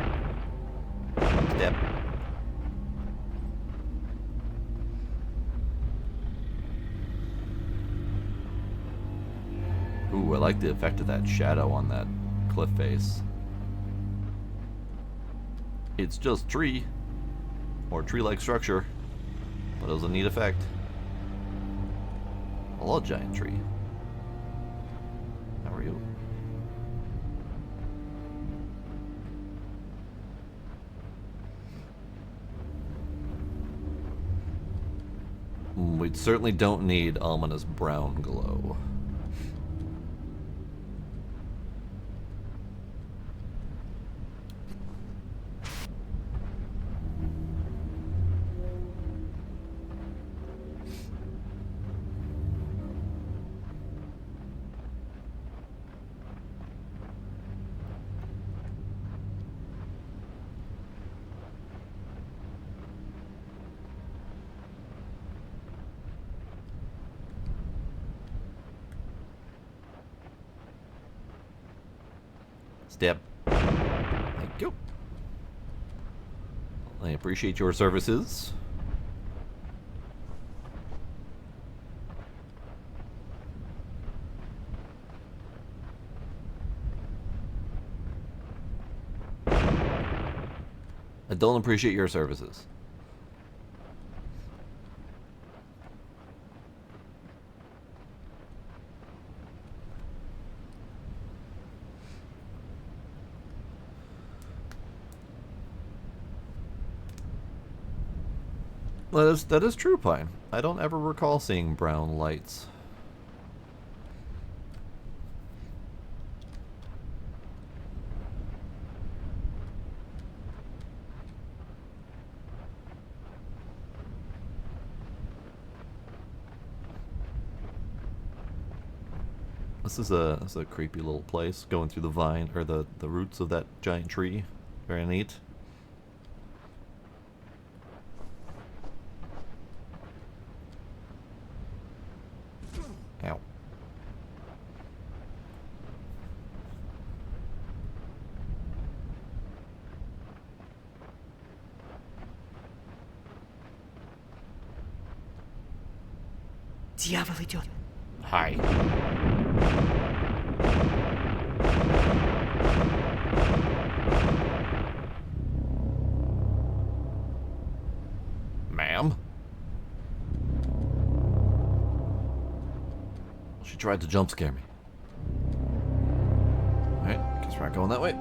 Step. Ooh, I like the effect of that shadow on that cliff face. It's just tree, or tree-like structure, but it was a neat effect. Hello, giant tree. How are you? We certainly don't need ominous brown glow. Step. Thank you. I appreciate your services. I don't appreciate your services. That is true, Pine. I don't ever recall seeing brown lights. This is a creepy little place, going through the vine, or the roots of that giant tree. Very neat. Ow. Дьявол идет. Hi. Ma'am? She tried to jump scare me. Alright, guess we're not going that way.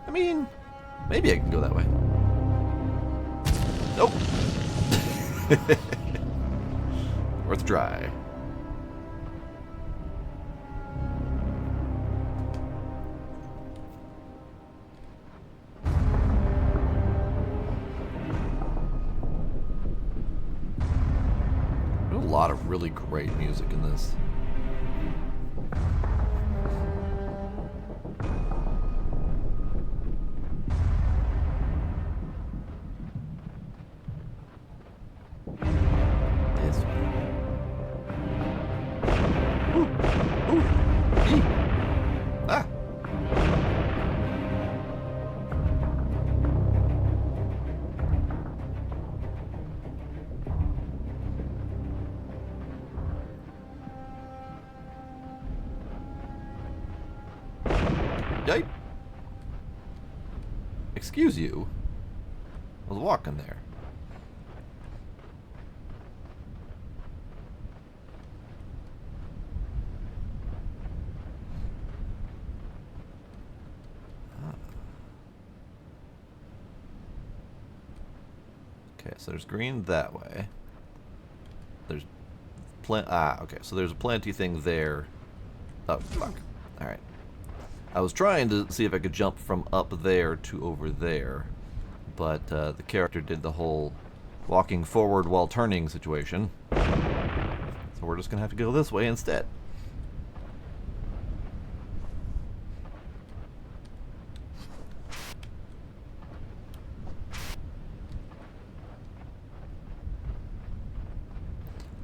I mean, maybe I can go that way. Nope. Worth a try. There's a lot of really great music in this. Yep. Excuse you. I was walking there. Okay, so there's green that way. There's okay, so there's a planty thing there. Oh, fuck. Alright. I was trying to see if I could jump from up there to over there, but the character did the whole walking forward while turning situation. So we're just gonna have to go this way instead.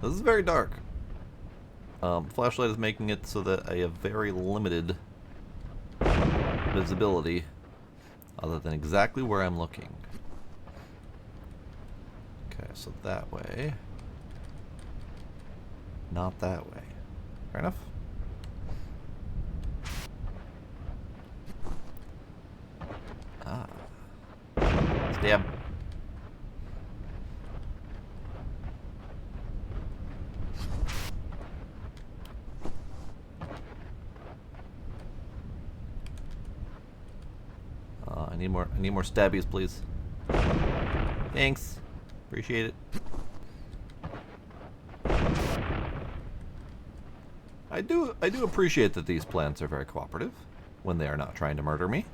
This is very dark. Flashlight is making it so that I have very limited visibility other than exactly where I'm looking. Okay, so that way. Not that way. Fair enough. Ah. Stab. I need more stabbies, please. Thanks. Appreciate it. I do appreciate that these plants are very cooperative when they are not trying to murder me.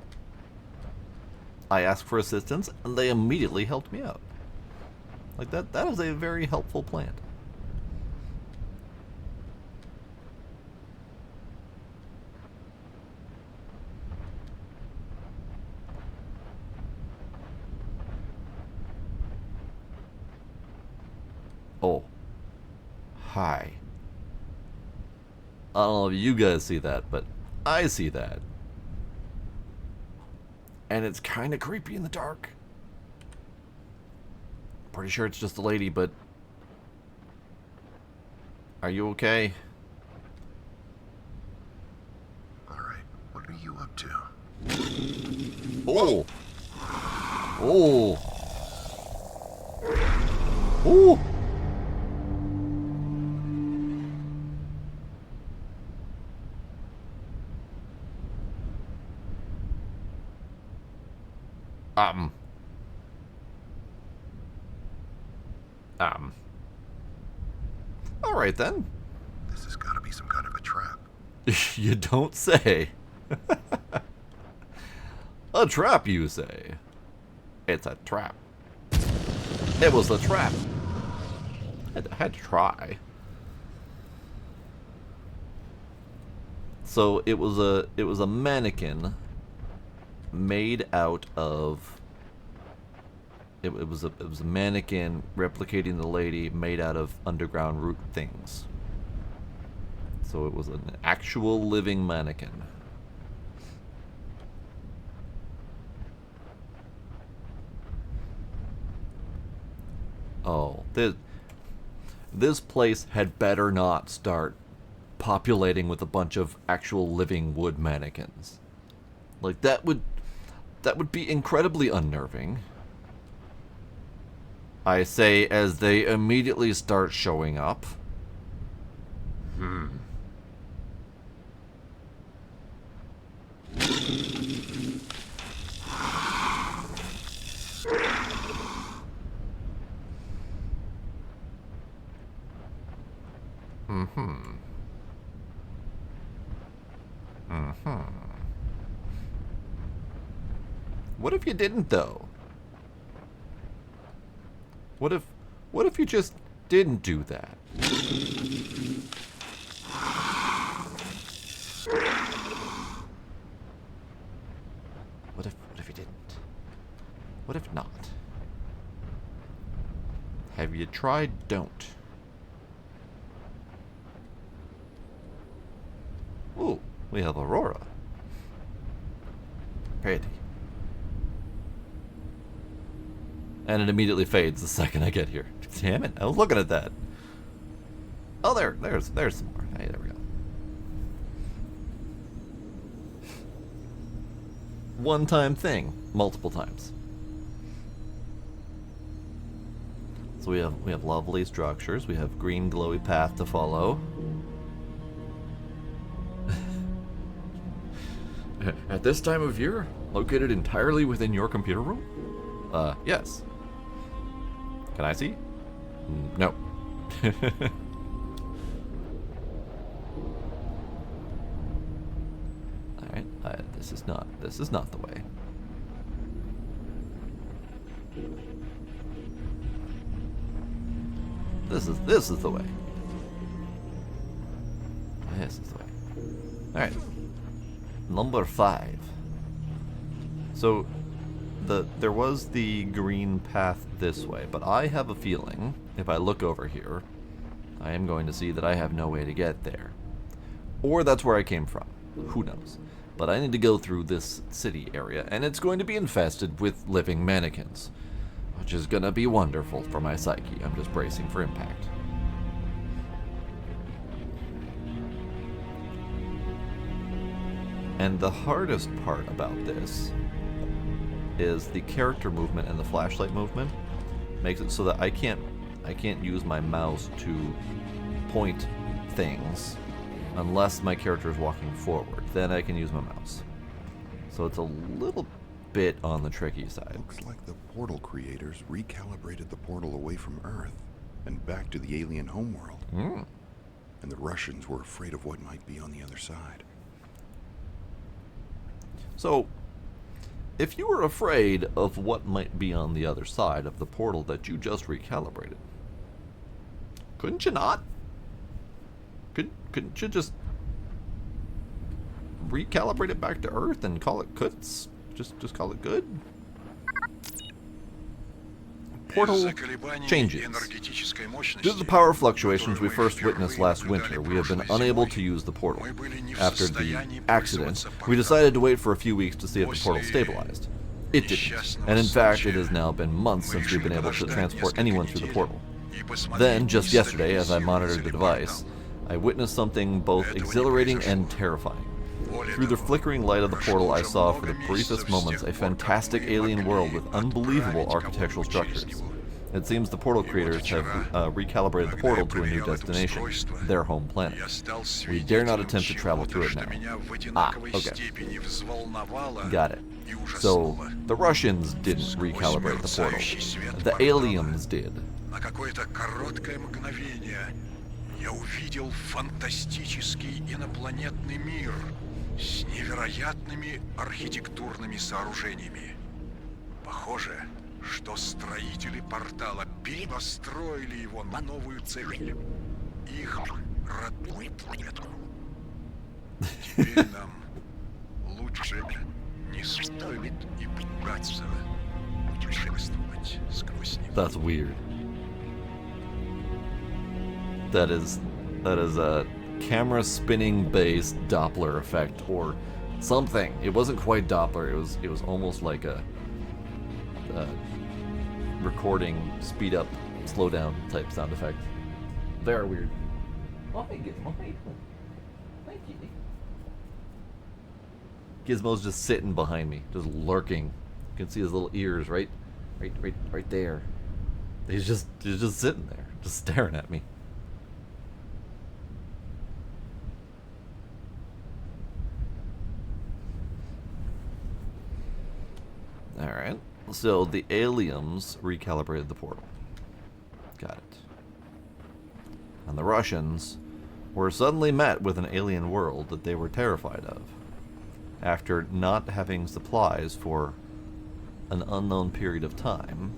I asked for assistance and they immediately helped me out. Like that is a very helpful plant. Oh. Hi. I don't know if you guys see that, but I see that. And it's kind of creepy in the dark. Pretty sure it's just a lady, but... Are you okay? Alright, what are you up to? Oh! Oh! Oh! Alright then. This has got to be some kind of a trap. You don't say. A trap, you say? It's a trap. It was a trap. I had to try. So it was a mannequin made out of. It was a mannequin replicating the lady made out of underground root things. So it was an actual living mannequin. Oh, this place had better not start populating with a bunch of actual living wood mannequins. Like that would be incredibly unnerving. I say as they immediately start showing up. What if you didn't, though? What if you just didn't do that? What if you didn't? What if not? Have you tried don't? Ooh, we have Aurora. Pretty. And it immediately fades the second I get here. Damn it, I was looking at that. Oh, there's some more. Hey, there we go. One-time thing, multiple times. So we have lovely structures. We have green glowy path to follow. At this time of year, located entirely within your computer room? Yes. Can I see? No. Alright, this is not the way. This is the way. This is the way. Alright. Number 5. So there was the green path this way, but I have a feeling, if I look over here, I am going to see that I have no way to get there. Or that's where I came from. Who knows? But I need to go through this city area, and it's going to be infested with living mannequins, which is going to be wonderful for my psyche. I'm just bracing for impact. And the hardest part about this is the character movement and the flashlight movement makes it so that I can't use my mouse to point things unless my character is walking forward. Then I can use my mouse. So it's a little bit on the tricky side. Looks like the portal creators recalibrated the portal away from Earth and back to the alien homeworld. And the Russians were afraid of what might be on the other side. So, if you were afraid of what might be on the other side of the portal that you just recalibrated, couldn't you not? Couldn't you just recalibrate it back to Earth and call it quits? Just call it good? Portal changes. Due to the power fluctuations we first witnessed last winter, we have been unable to use the portal. After the accident, we decided to wait for a few weeks to see if the portal stabilized. It didn't, and in fact it has now been months since we've been able to transport anyone through the portal. Then, just yesterday, as I monitored the device, I witnessed something both exhilarating and terrifying. Through the flickering light of the portal, I saw for the briefest moments a fantastic alien world with unbelievable architectural structures. It seems the portal creators have recalibrated the portal to a new destination, their home planet. We dare not attempt to travel through it now. Ah, okay. Got it. So, the Russians didn't recalibrate the portal. The aliens did. Я увидел фантастический инопланетный мир с невероятными архитектурными сооружениями. Похоже, что строители портала перестроили его на новую цель. Их родную планету. Теперь нам лучше не стоит и пытаться путешествовать сквозь него. That's weird. That is a camera spinning based Doppler effect or something. It wasn't quite Doppler. It was almost like a recording speed up, slow down type sound effect. Very weird. Oh, hey, Gizmo. Hey. Thank you. Gizmo's just sitting behind me, just lurking. You can see his little ears right there. He's just sitting there, just staring at me. Alright, so the aliens recalibrated the portal. Got it. And the Russians were suddenly met with an alien world that they were terrified of, after not having supplies for an unknown period of time.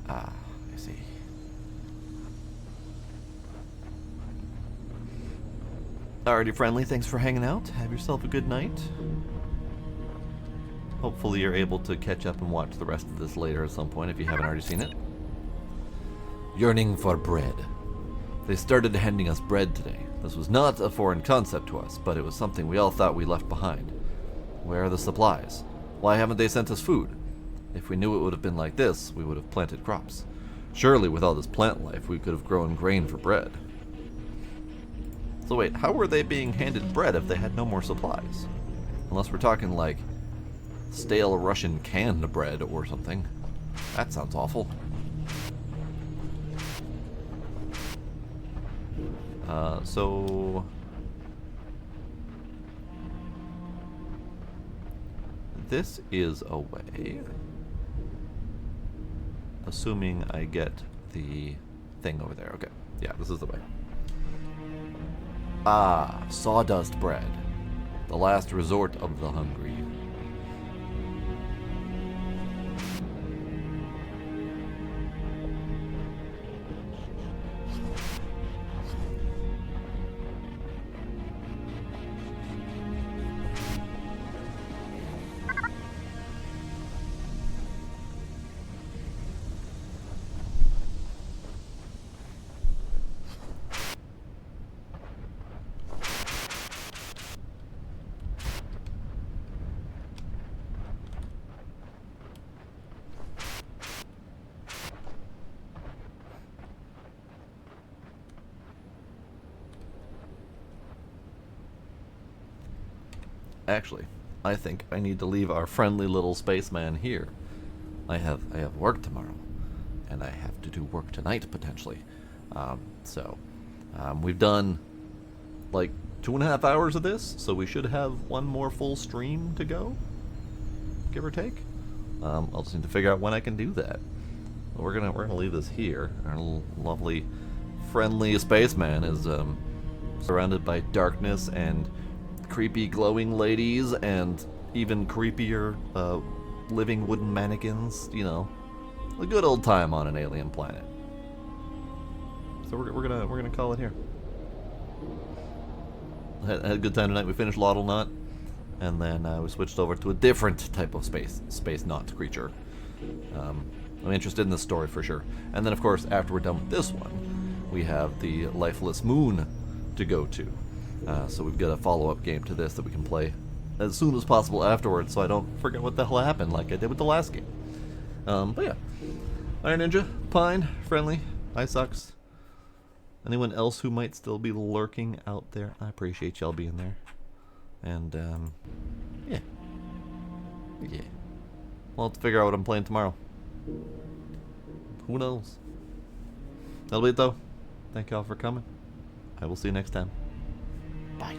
Ah, I see. Alrighty, friendly, thanks for hanging out. Have yourself a good night. Hopefully you're able to catch up and watch the rest of this later at some point if you haven't already seen it. Yearning for bread. They started handing us bread today. This was not a foreign concept to us, but it was something we all thought we left behind. Where are the supplies? Why haven't they sent us food? If we knew it would have been like this, we would have planted crops. Surely with all this plant life, we could have grown grain for bread. So wait, how were they being handed bread if they had no more supplies? Unless we're talking like stale Russian canned bread or something. That sounds awful. So this is a way, assuming I get the thing over there. Okay, yeah, this is the way. Ah, sawdust bread, the last resort of the hungry. actually, I think I need to leave our friendly little spaceman here. I have work tomorrow, and I have to do work tonight potentially. We've done like 2.5 hours of this, so we should have one more full stream to go, give or take. I'll just need to figure out when I can do that. We're gonna leave this here. Our little lovely, friendly spaceman is surrounded by darkness and creepy glowing ladies and even creepier living wooden mannequins. You know, a good old time on an alien planet. So we're gonna call it here. Had a good time tonight. We finished Laudel Knot, and then we switched over to a different type of space knot creature. I'm interested in this story for sure. And then, of course, after we're done with this one, we have the Lifeless Moon to go to. So we've got a follow-up game to this that we can play as soon as possible afterwards, so I don't forget what the hell happened like I did with the last game. But yeah, Iron Ninja, Pine, Friendly, iSucks. Anyone else who might still be lurking out there, I appreciate y'all being there. And, yeah. We'll have to figure out what I'm playing tomorrow. Who knows? That'll be it, though. Thank y'all for coming. I will see you next time. Bye.